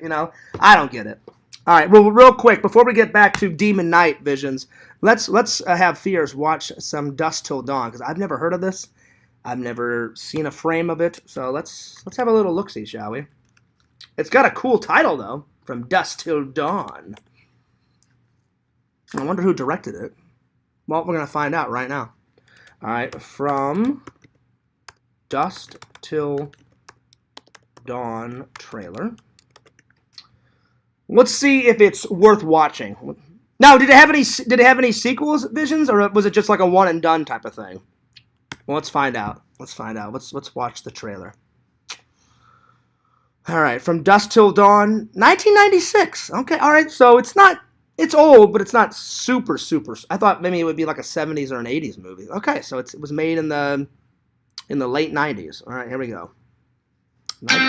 you know, I don't get it. All right, well, real quick, before we get back to Demon Knight Visions, let's have Fears watch some Dusk Till Dawn, because I've never heard of this. I've never seen a frame of it, so let's have a little look-see, shall we? It's got a cool title, though, From Dusk Till Dawn. I wonder who directed it. Well, we're going to find out right now. All right, From Dusk Till Dawn trailer. Let's see if it's worth watching. Now, did it have any sequels, Visions, or was it just like a one and done type of thing? Well, let's find out. Let's watch the trailer. All right, From Dusk Till Dawn, 1996. Okay, all right. So it's old, but it's not super. I thought maybe it would be like a 70s or an 80s movie. Okay, so it was made in the late 90s. All right, here we go. Find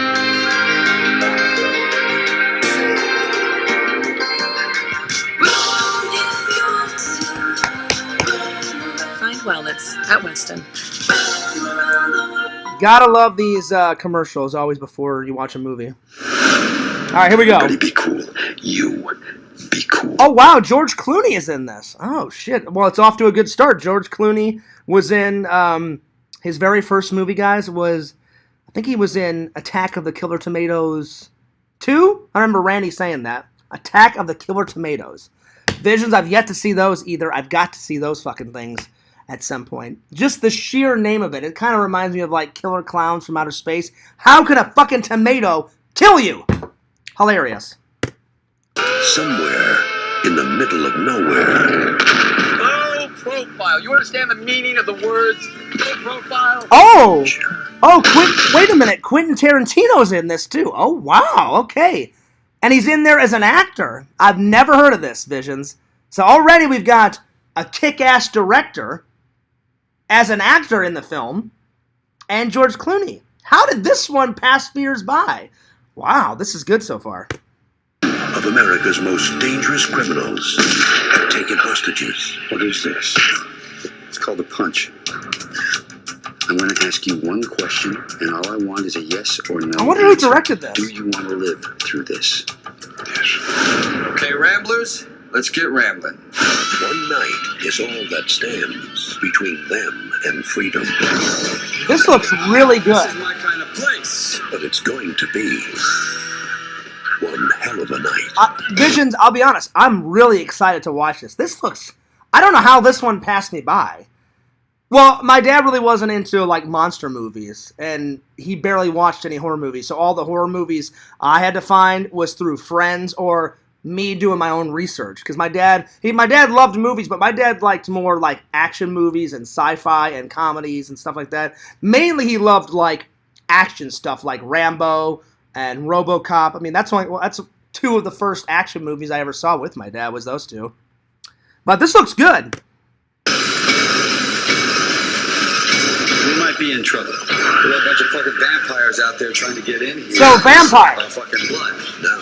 wellness at Weston. Gotta love these commercials always before you watch a movie. All right, here we go. Everybody be cool. You be cool. Oh, wow, George Clooney is in this. Oh, shit. Well, it's off to a good start. George Clooney was in his very first movie, guys, I think he was in Attack of the Killer Tomatoes 2. I remember Randy saying that. Attack of the Killer Tomatoes. Visions, I've yet to see those either. I've got to see those fucking things at some point. Just the sheer name of it. It kind of reminds me of like Killer Clowns from Outer Space. How could a fucking tomato kill you? Hilarious. Somewhere in the middle of nowhere. Low profile. You understand the meaning of the words low profile? Wait a minute. Quentin Tarantino's in this too. Oh, wow. Okay. And he's in there as an actor. I've never heard of this, Visions. So already we've got a kick-ass director as an actor in the film, and George Clooney. How did this one pass fears by? Wow, this is good so far. Of America's most dangerous criminals have taken hostages. What is this? It's called a punch. I'm going to ask you one question, and all I want is a yes or no. I wonder who directed this. Do you want to live through this? Yes. Okay, Ramblers, let's get rambling. One night is all that stands between them and freedom. This looks really good. This is my kind of place. But it's going to be one hell of a night. Visions, I'll be honest, I'm really excited to watch this. This looks... I don't know how this one passed me by. Well, my dad really wasn't into, like, monster movies, and he barely watched any horror movies, so all the horror movies I had to find was through friends or me doing my own research, because my dad loved movies, but my dad liked more, like, action movies and sci-fi and comedies and stuff like that. Mainly he loved, like, action stuff, like Rambo and RoboCop. I mean, that's two of the first action movies I ever saw with my dad, was those two. But this looks good. We might be in trouble. There are a bunch of fucking vampires out there trying to get in here. So, vampires. Fucking blood. Now,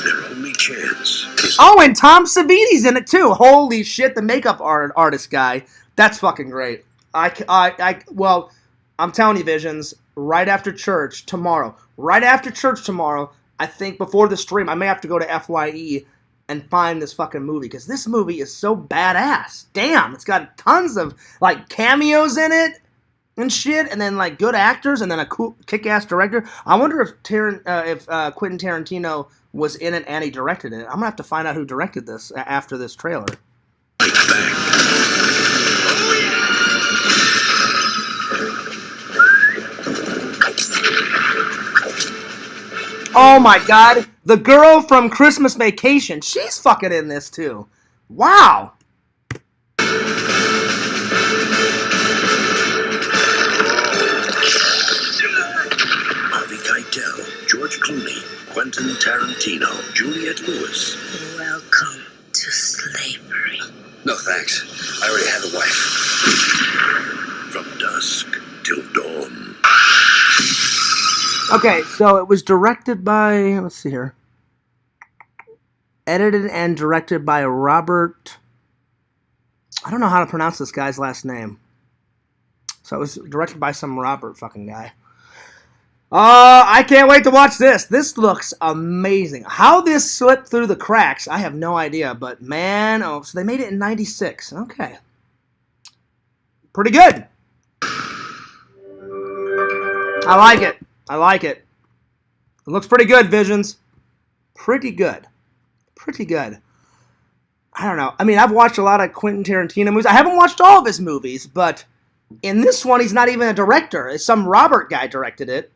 their only chance is... Oh, and Tom Savini's in it too. Holy shit, the makeup artist guy. That's fucking great. Well, I'm telling you, Visions, right after church tomorrow, I think before the stream, I may have to go to FYE and find this fucking movie, because this movie is so badass. Damn, it's got tons of, like, cameos in it and shit, and then, like, good actors, and then a cool kick-ass director. I wonder if Quentin Tarantino was in it and he directed it. I'm gonna have to find out who directed this after this trailer. Oh my god, the girl from Christmas Vacation, she's fucking in this too. Wow. Harvey Keitel, George Clooney, Quentin Tarantino, Juliette Lewis. Welcome to slavery. No thanks. I already have a wife. From dusk till dawn. Okay, so it was directed by, let's see here. Edited and directed by Robert, I don't know how to pronounce this guy's last name. So it was directed by some Robert fucking guy. I can't wait to watch this. This looks amazing. How this slipped through the cracks, I have no idea. But man, so they made it in 96. Okay. Pretty good. I like it. It looks pretty good, Visions. Pretty good. I don't know. I mean, I've watched a lot of Quentin Tarantino movies. I haven't watched all of his movies, but in this one, he's not even a director. Some Robert guy directed it.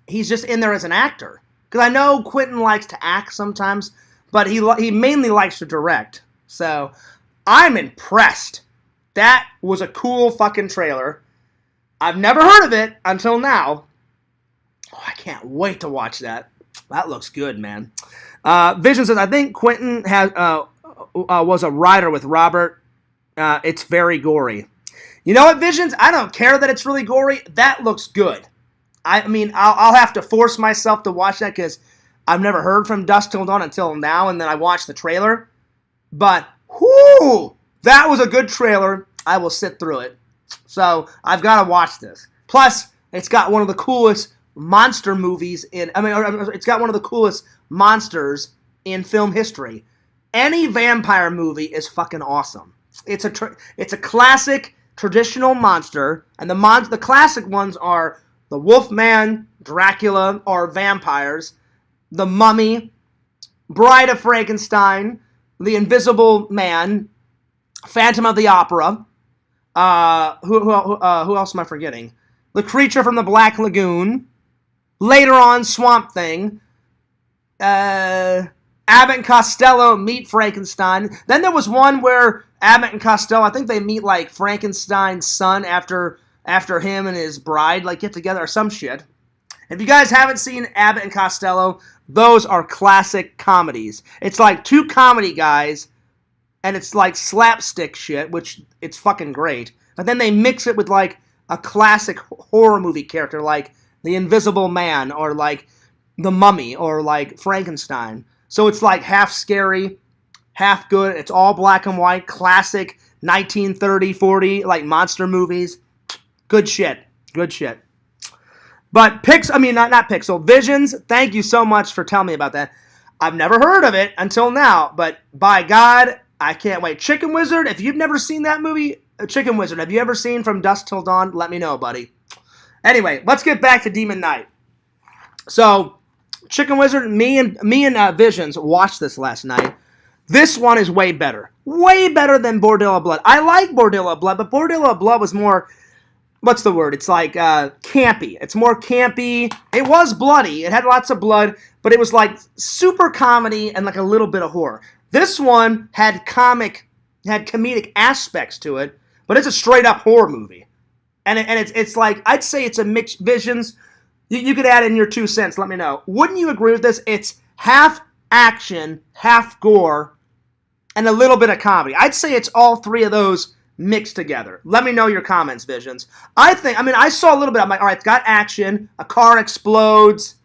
He's just in there as an actor. Because I know Quentin likes to act sometimes, but he mainly likes to direct. So, I'm impressed. That was a cool fucking trailer. I've never heard of it until now. Oh, I can't wait to watch that. That looks good, man. Vision says, I think Quentin was a writer with Robert. It's very gory. You know what, Visions? I don't care that it's really gory. That looks good. I mean, I'll have to force myself to watch that because I've never heard from Dusk Till Dawn until now, and then I watched the trailer. But, whoo! That was a good trailer. I will sit through it. So, I've got to watch this. Plus, it's got one of the coolest monster movies it's got one of the coolest monsters in film history. Any vampire movie is fucking awesome. It's a classic traditional monster, and the classic ones are the Wolfman, Dracula, or vampires, the Mummy, Bride of Frankenstein, the Invisible Man, Phantom of the Opera. Who else am I forgetting? The Creature from the Black Lagoon. Later on, Swamp Thing. Abbott and Costello meet Frankenstein. Then there was one where Abbott and Costello, I think they meet like Frankenstein's son after him and his bride like get together or some shit. If you guys haven't seen Abbott and Costello, those are classic comedies. It's like two comedy guys, and it's like slapstick shit, which it's fucking great. But then they mix it with like a classic horror movie character like the Invisible Man or like the Mummy or like Frankenstein. So it's like half scary, half good. It's all black and white, classic 1930, 40 like monster movies. Good shit. Good shit. But not Pixel, Visions, thank you so much for telling me about that. I've never heard of it until now, but by God, I can't wait. Chicken Wizard, if you've never seen that movie, Chicken Wizard, have you ever seen From Dusk Till Dawn? Let me know, buddy. Anyway, let's get back to Demon Knight. So, Chicken Wizard, me and Visions watched this last night. This one is way better. Way better than Bordello Blood. I like Bordello Blood, but Bordello Blood was more... What's the word? It's like campy. It's more campy. It was bloody. It had lots of blood, but it was like super comedy and like a little bit of horror. This one had comedic aspects to it, but it's a straight up horror movie. And it's like, I'd say it's a mixed Visions. You could add in your 2 cents. Let me know. Wouldn't you agree with this? It's half action, half gore, and a little bit of comedy. I'd say it's all three of those mixed together. Let me know your comments, Visions. I saw a little bit. I'm like, all right, it's got action. A car explodes.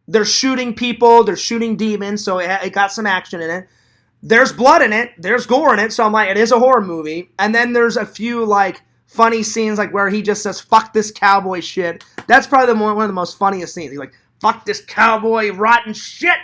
They're shooting people. They're shooting demons, so it got some action in it. There's blood in it. There's gore in it, so I'm like, it is a horror movie. And then there's a few, like, funny scenes, like, where he just says, fuck this cowboy shit. That's probably one of the most funniest scenes. He's like, fuck this cowboy rotten shit.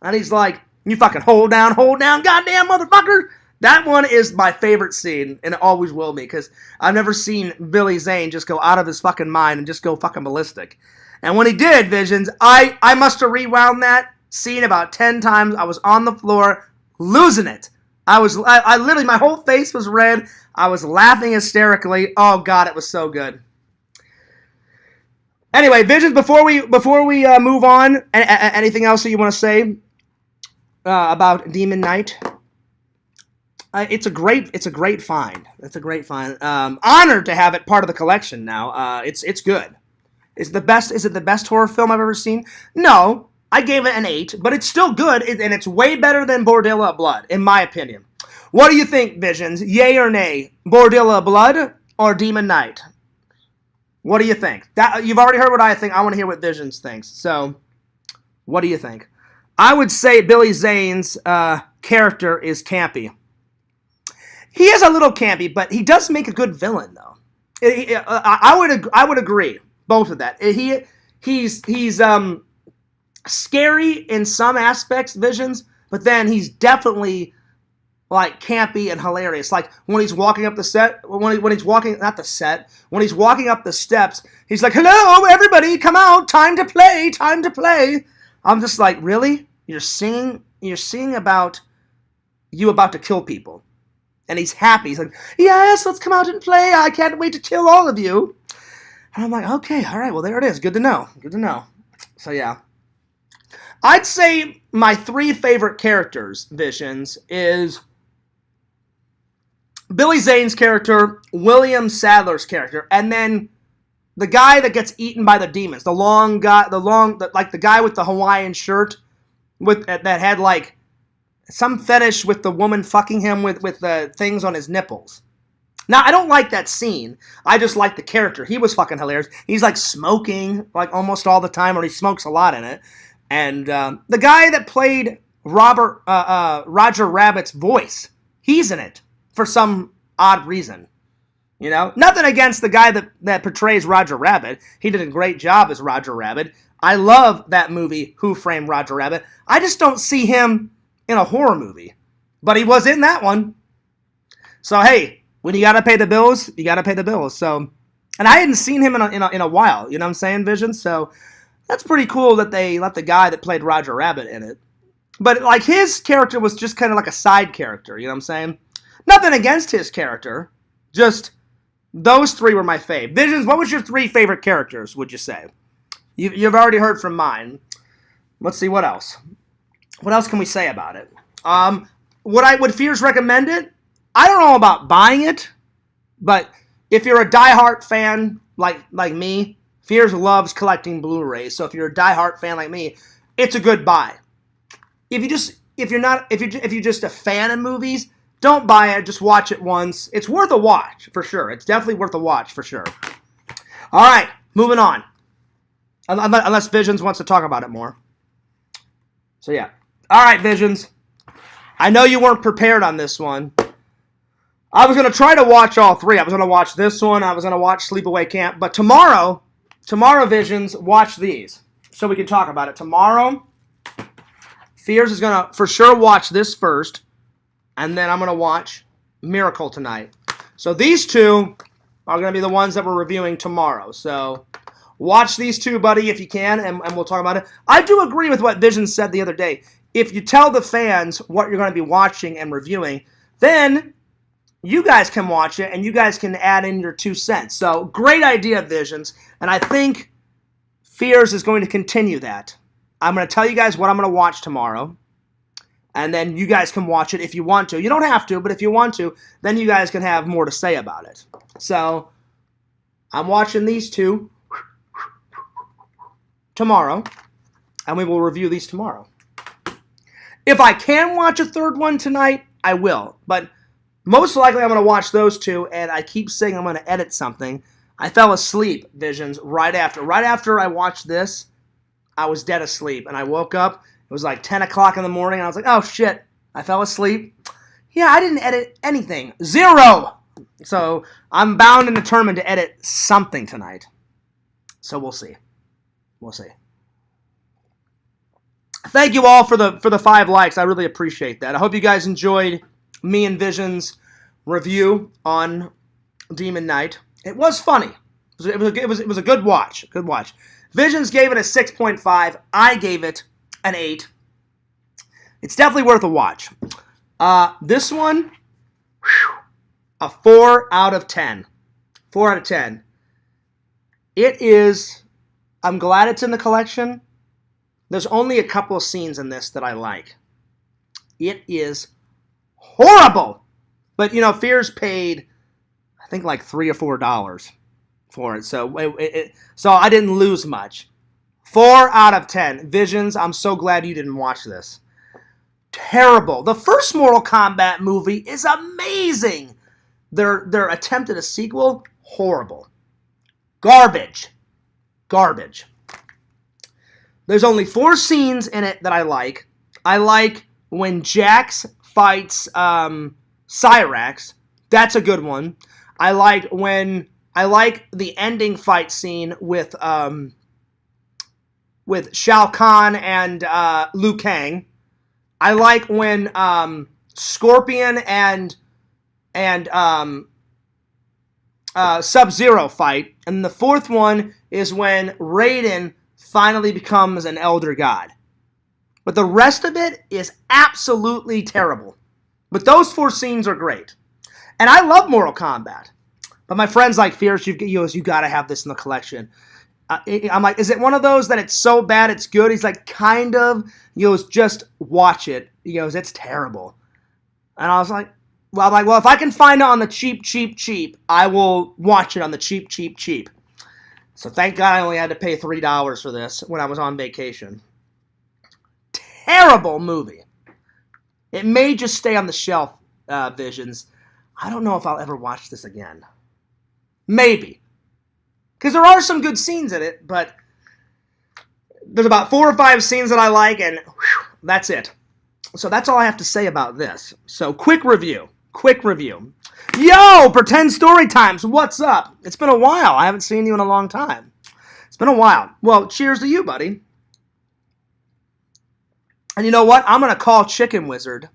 And he's like, you fucking hold down, goddamn motherfucker. That one is my favorite scene, and it always will be, because I've never seen Billy Zane just go out of his fucking mind and just go fucking ballistic. And when he did, Visions, I must have rewound that scene about 10 times. I was on the floor, losing it. I literally, my whole face was red. I was laughing hysterically. Oh, God, it was so good. Anyway, Visions, before we move on, anything else that you want to say about Demon Knight? It's a great find. It's a great find. Honored to have it part of the collection now. It's good. Is it the best horror film I've ever seen? No, I gave it an 8, but it's still good, and it's way better than Bordello Blood, in my opinion. What do you think, Visions? Yay or nay? Bordello Blood or Demon Knight? What do you think? You've already heard what I think. I want to hear what Visions thinks. So, what do you think? I would say Billy Zane's character is campy. He is a little campy, but he does make a good villain, though. I would agree, both of that. He's scary in some aspects, Visions, but then he's definitely like campy and hilarious. Like when he's walking up the set, when he's walking up the steps, he's like, "Hello, everybody, come out! Time to play! Time to play!" I'm just like, really? You're singing about you about to kill people. And he's happy. He's like, yes, let's come out and play. I can't wait to kill all of you. And I'm like, okay, all right, well, there it is. Good to know. Good to know. So, yeah. I'd say my 3 favorite characters, Visions, is Billy Zane's character, William Sadler's character, and then the guy that gets eaten by the demons. The guy with the Hawaiian shirt that had, like, some fetish with the woman fucking him with the things on his nipples. Now, I don't like that scene. I just like the character. He was fucking hilarious. He's like smoking like almost all the time, or he smokes a lot in it. And the guy that played Roger Rabbit's voice, he's in it for some odd reason. You know? Nothing against the guy that portrays Roger Rabbit. He did a great job as Roger Rabbit. I love that movie, Who Framed Roger Rabbit. I just don't see him in a horror movie. But he was in that one. So, hey, when you gotta pay the bills, you gotta pay the bills. So, and I hadn't seen him in a while, you know what I'm saying, Vision? So, that's pretty cool that they let the guy that played Roger Rabbit in it. But like his character was just kind of like a side character, you know what I'm saying? Nothing against his character, just those three were my fave. Visions, what was your 3 favorite characters, would you say? You've already heard from mine. Let's see, what else? What else can we say about it? Would Fears recommend it? I don't know about buying it, but if you're a diehard fan like me, Fears loves collecting Blu-rays. So if you're a diehard fan like me, it's a good buy. If you're just a fan of movies, don't buy it. Just watch it once. It's worth a watch for sure. It's definitely worth a watch for sure. All right, moving on. Unless Visions wants to talk about it more. So yeah. All right, Visions. I know you weren't prepared on this one. I was going to try to watch all 3. I was going to watch this one. I was going to watch Sleepaway Camp. But tomorrow, Visions, watch these. So we can talk about it. Tomorrow, Fears is going to for sure watch this first. And then I'm going to watch Miracle tonight. So these 2 are going to be the ones that we're reviewing tomorrow. So watch these 2, buddy, if you can, and we'll talk about it. I do agree with what Vision said the other day. If you tell the fans what you're going to be watching and reviewing, then you guys can watch it, and you guys can add in your 2 cents. So great idea, Visions. And I think Fears is going to continue that. I'm going to tell you guys what I'm going to watch tomorrow. And then you guys can watch it if you want to. You don't have to, but if you want to, then you guys can have more to say about it. So, I'm watching these 2 tomorrow, and we will review these tomorrow. If I can watch a 3rd one tonight, I will. But most likely I'm going to watch those 2, and I keep saying I'm going to edit something. I fell asleep, Visions, right after. Right after I watched this, I was dead asleep, and I woke up. It was like 10 o'clock in the morning, and I was like, oh, shit, I fell asleep. Yeah, I didn't edit anything. 0! So I'm bound and determined to edit something tonight. So we'll see. We'll see. Thank you all for the 5 likes. I really appreciate that. I hope you guys enjoyed me and Vision's review on Demon Knight. It was funny. It was a good watch. Good watch. Visions gave it a 6.5. I gave it an 8. It's definitely worth a watch. This one, a 4 out of 10. 4 out of 10. It is, I'm glad it's in the collection. There's only a couple of scenes in this that I like. It is horrible. But, you know, Fears paid, I think, like $3 or $4 for it. So, so I didn't lose much. 4 out of 10. Visions, I'm so glad you didn't watch this. Terrible. The first Mortal Kombat movie is amazing. Their attempt at a sequel, horrible. Garbage. Garbage. There's only 4 scenes in it that I like. I like when Jax fights Cyrax. That's a good one. I like the ending fight scene with Shao Kahn and Liu Kang. I like when Scorpion and Sub-Zero fight. And the 4th one is when Raiden finally becomes an Elder God. But the rest of it is absolutely terrible. But those 4 scenes are great. And I love Mortal Kombat. But my friends like Fierce, you got to have this in the collection. I'm like, is it one of those that it's so bad it's good? He's like, kind of. He goes, just watch it. He goes, it's terrible. And I was like, well, if I can find it on the cheap, I will watch it on the cheap. So thank God I only had to pay $3 for this when I was on vacation. Terrible movie. It may just stay on the shelf, Visions. I don't know if I'll ever watch this again. Maybe. Because there are some good scenes in it, but there's about 4 or 5 scenes that I like, and whew, that's it. So that's all I have to say about this. So quick review. Yo, Pretend Story Times, what's up? It's been a while. I haven't seen you in a long time. It's been a while. Well, cheers to you, buddy. And you know what? I'm going to call Chicken Wizard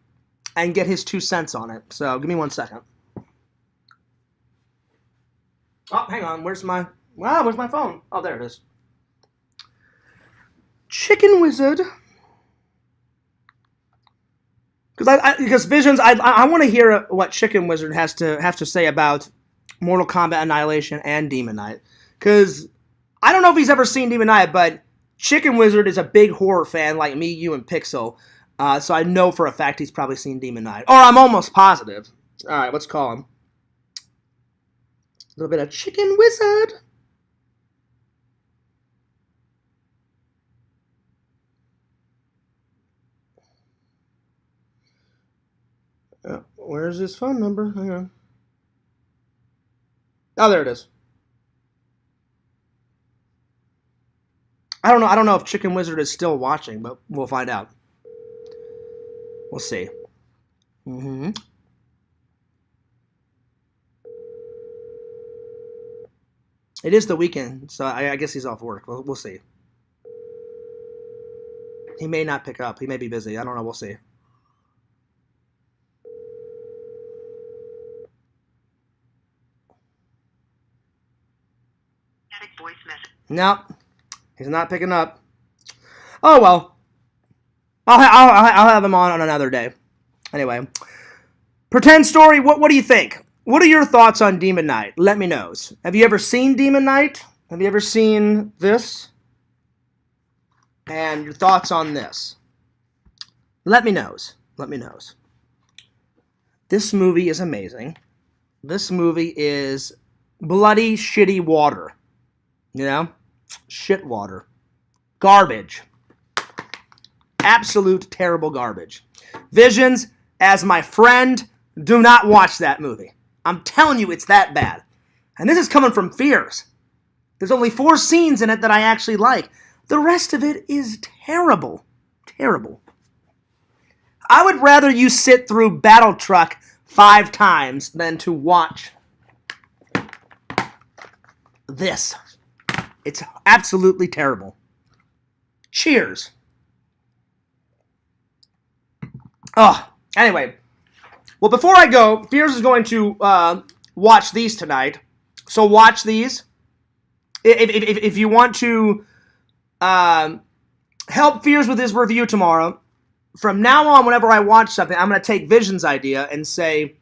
and get his 2 cents on it. So give me 1 second. Oh, hang on. Where's my phone? Oh, there it is. Chicken Wizard. Because Visions, I want to hear what Chicken Wizard has to say about Mortal Kombat Annihilation and Demon Knight. Because I don't know if he's ever seen Demon Knight, but Chicken Wizard is a big horror fan like me, you, and Pixel. So I know for a fact he's probably seen Demon Knight. Or I'm almost positive. All right, let's call him. A little bit of Chicken Wizard. Where's his phone number? Hang on. Oh, there it is. I don't know if Chicken Wizard is still watching, but we'll find out. We'll see. It is the weekend, so I guess he's off work. We'll see. He may not pick up. He may be busy. I don't know. We'll see. Nope. He's not picking up. Oh, well. I'll have him on another day. Anyway. Pretend Story, what do you think? What are your thoughts on Demon Knight? Let me know. Have you ever seen Demon Knight? Have you ever seen this? And your thoughts on this? Let me know. Let me know. This movie is amazing. This movie is bloody shitty water. You know? Shit water. Garbage. Absolute terrible garbage. Visions, as my friend, do not watch that movie. I'm telling you, it's that bad. And this is coming from Fears. There's only 4 scenes in it that I actually like. The rest of it is terrible. Terrible. I would rather you sit through Battle Truck 5 times than to watch this. It's absolutely terrible. Cheers. Anyway. Well, before I go, Fears is going to watch these tonight. So watch these. If you want to help Fears with his review tomorrow, from now on, whenever I watch something, I'm going to take Vision's idea and say,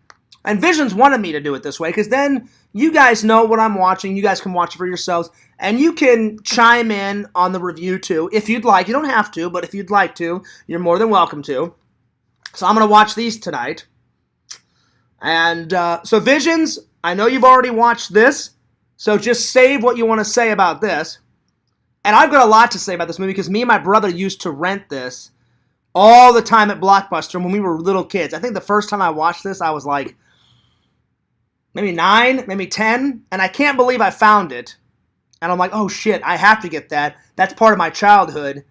and Vision's wanted me to do it this way, because then you guys know what I'm watching. You guys can watch it for yourselves, and you can chime in on the review too, if you'd like. You don't have to, but if you'd like to, you're more than welcome to. So I'm going to watch these tonight. And so Visions, I know you've already watched this, so just save what you want to say about this. And I've got a lot to say about this movie because me and my brother used to rent this all the time at Blockbuster when we were little kids. I think the first time I watched this, I was like maybe 9, maybe 10, and I can't believe I found it. And I'm like, oh shit, I have to get that. That's part of my childhood.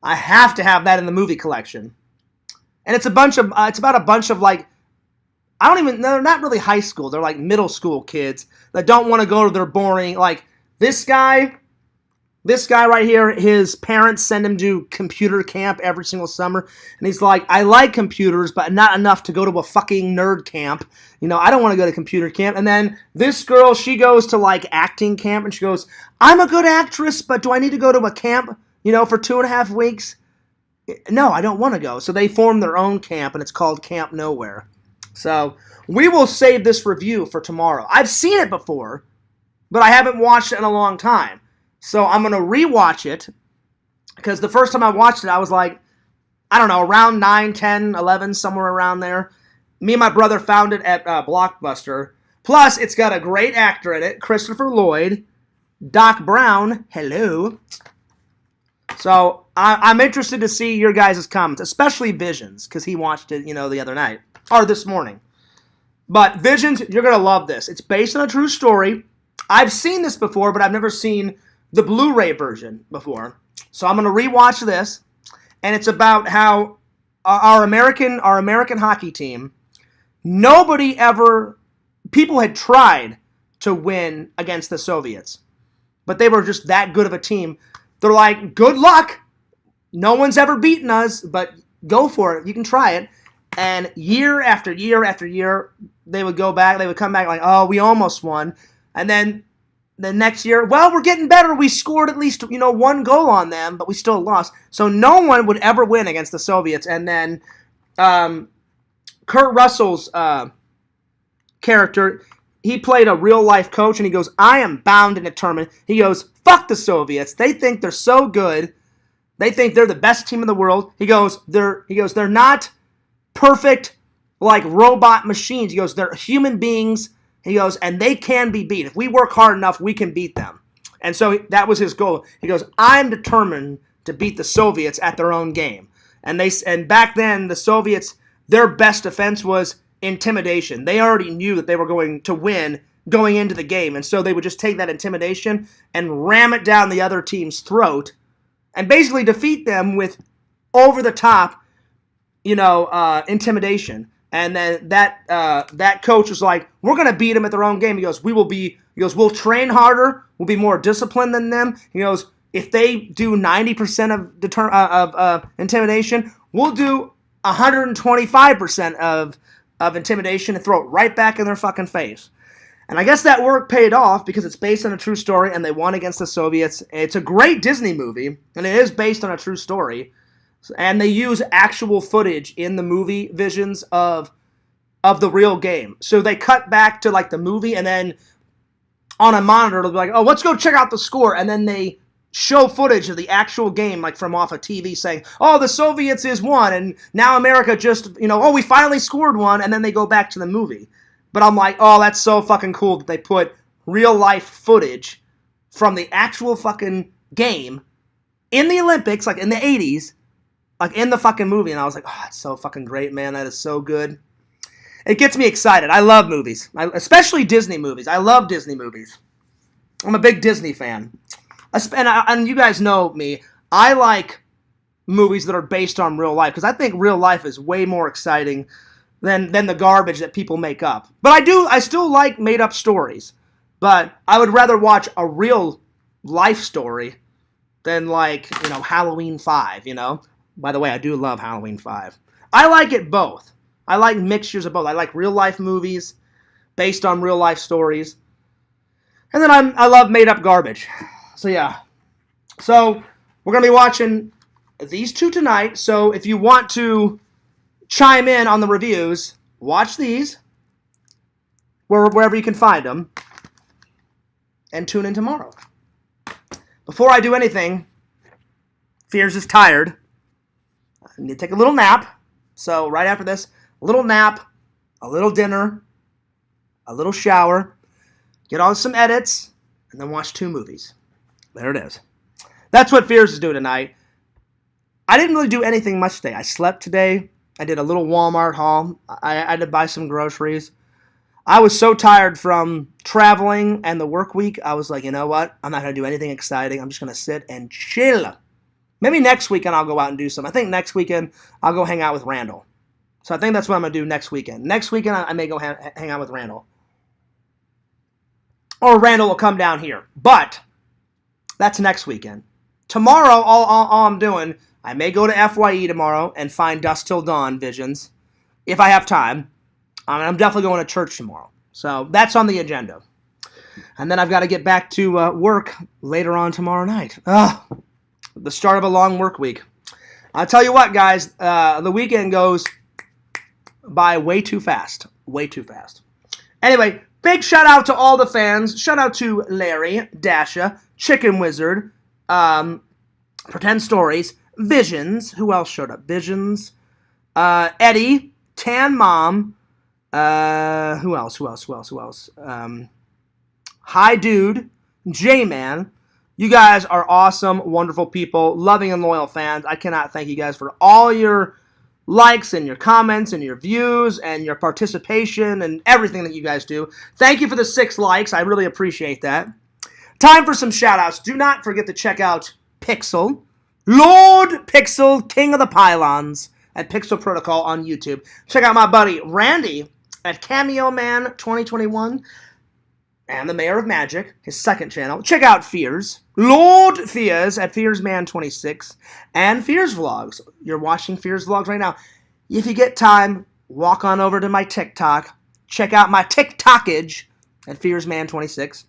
I have to have that in the movie collection. And it's about a bunch of like, they're not really high school. They're like middle school kids that don't want to go to their boring, like this guy right here, his parents send him to computer camp every single summer. And he's like, I like computers, but not enough to go to a fucking nerd camp. You know, I don't want to go to computer camp. And then this girl, she goes to like acting camp and she goes, I'm a good actress, but do I need to go to a camp, you know, for 2.5 weeks? No, I don't want to go. So they form their own camp and it's called Camp Nowhere. So, we will save this review for tomorrow. I've seen it before, but I haven't watched it in a long time. So, I'm going to rewatch it, because the first time I watched it, I was like, I don't know, around 9, 10, 11, somewhere around there. Me and my brother found it at Blockbuster. Plus, it's got a great actor in it, Christopher Lloyd, Doc Brown, hello. So, I'm interested to see your guys' comments, especially Visions, because he watched it, you know, the other night. Or this morning. But Visions, you're going to love this. It's based on a true story. I've seen this before, but I've never seen the Blu-ray version before. So I'm going to rewatch this. And it's about how our American hockey team, people had tried to win against the Soviets. But they were just that good of a team. They're like, good luck. No one's ever beaten us, but go for it. You can try it. And year after year after year, they would come back like, oh, we almost won. And then the next year, well, we're getting better. We scored at least, 1 goal on them, but we still lost. So no one would ever win against the Soviets. And then Kurt Russell's character, he played a real-life coach, and he goes, I am bound and determined. He goes, fuck the Soviets. They think they're so good. They think they're the best team in the world. He goes, they're not perfect like robot machines. He goes, they're human beings. He goes, and they can be beat. If we work hard enough, we can beat them. And so that was his goal. He goes, I'm determined to beat the Soviets at their own game. And back then, the Soviets, their best defense was intimidation. They already knew that they were going to win going into the game. And so they would just take that intimidation and ram it down the other team's throat and basically defeat them with over-the-top, intimidation. And then that coach was like, we're going to beat them at their own game. He goes, we'll train harder. We'll be more disciplined than them. He goes, if they do 90% of intimidation, we'll do 125% of intimidation and throw it right back in their fucking face. And I guess that work paid off because it's based on a true story and they won against the Soviets. It's a great Disney movie, and it is based on a true story. And they use actual footage in the movie visions of the real game. So they cut back to like the movie, and then on a monitor it'll be like, oh, let's go check out the score. And then they show footage of the actual game, like from off a TV, saying, oh, the Soviets is won, and now America just, oh, we finally scored one, and then they go back to the movie. But I'm like, oh, that's so fucking cool that they put real-life footage from the actual fucking game in the Olympics, like in the 80s, like in the fucking movie. And I was like, oh, that's so fucking great, man. That is so good. It gets me excited. I love movies, especially Disney movies. I love Disney movies. I'm a big Disney fan. And you guys know me. I like movies that are based on real life because I think real life is way more exciting than the garbage that people make up. But I still like made up stories. But I would rather watch a real life story than like, Halloween 5, By the way, I do love Halloween 5. I like it both. I like mixtures of both. I like real life movies based on real life stories. And then I love made up garbage. So yeah. So we're going to be watching these two tonight. So if you want to chime in on the reviews, watch these wherever you can find them, and tune in tomorrow. Before I do anything, Fears is tired. I need to take a little nap. So right after this, a little nap, a little dinner, a little shower, get on some edits, and then watch 2 movies. There it is. That's what Fears is doing tonight. I didn't really do anything much today. I slept today. I did a little Walmart haul. I had to buy some groceries. I was so tired from traveling and the work week, I was like, you know what? I'm not going to do anything exciting. I'm just going to sit and chill. Maybe next weekend I'll go out and do something. I think next weekend I'll go hang out with Randall. So I think that's what I'm going to do next weekend. Next weekend I may go hang out with Randall. Or Randall will come down here. But that's next weekend. Tomorrow, all I'm doing, I may go to FYE tomorrow and find Dusk Till Dawn visions, if I have time. I'm definitely going to church tomorrow. So that's on the agenda. And then I've got to get back to work later on tomorrow night. The start of a long work week. I'll tell you what, guys, the weekend goes by way too fast. Way too fast. Anyway, big shout out to all the fans. Shout out to Larry, Dasha, Chicken Wizard, Pretend Stories, Visions. Who else showed up? Visions. Eddie, Tan Mom. Who else? Hi Dude, J-Man. You guys are awesome, wonderful people, loving and loyal fans. I cannot thank you guys for all your likes and your comments and your views and your participation and everything that you guys do. Thank you for the 6 likes. I really appreciate that. Time for some shout-outs. Do not forget to check out Pixel, Lord Pixel, King of the Pylons, at Pixel Protocol on YouTube. Check out my buddy Randy at Cameo Man 2021 and the Mayor of Magic, his 2nd channel. Check out Fears, Lord Fears at FearsMan26 and Fears Vlogs. You're watching Fears Vlogs right now. If you get time, walk on over to my TikTok. Check out my TikTokage at FearsMan26.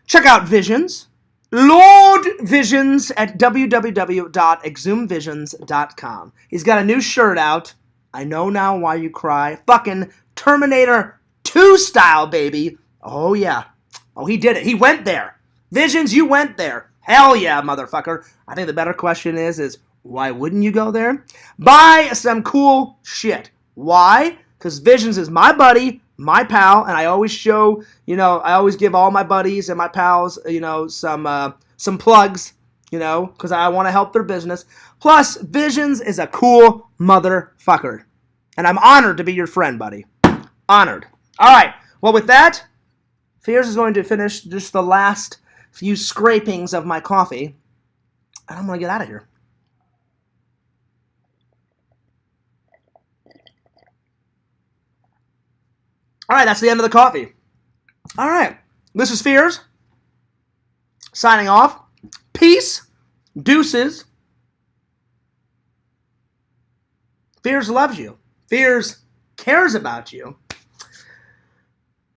Check out Visions, Lord Visions at www.exhumvisions.com. He's got a new shirt out. I know now why you cry. Fucking Terminator 2 style, baby. Oh, yeah. Oh, he did it. He went there. Visions, you went there. Hell yeah, motherfucker. I think the better question is why wouldn't you go there? Buy some cool shit. Why? Because Visions is my buddy, my pal, and I always show, I always give all my buddies and my pals, some plugs, because I want to help their business. Plus, Visions is a cool motherfucker. And I'm honored to be your friend, buddy. Honored. All right. Well, with that, Fears is going to finish just the last few scrapings of my coffee. And I'm going to get out of here. All right, that's the end of the coffee. All right, this is Fears. Signing off. Peace. Deuces. Fears loves you. Fears cares about you.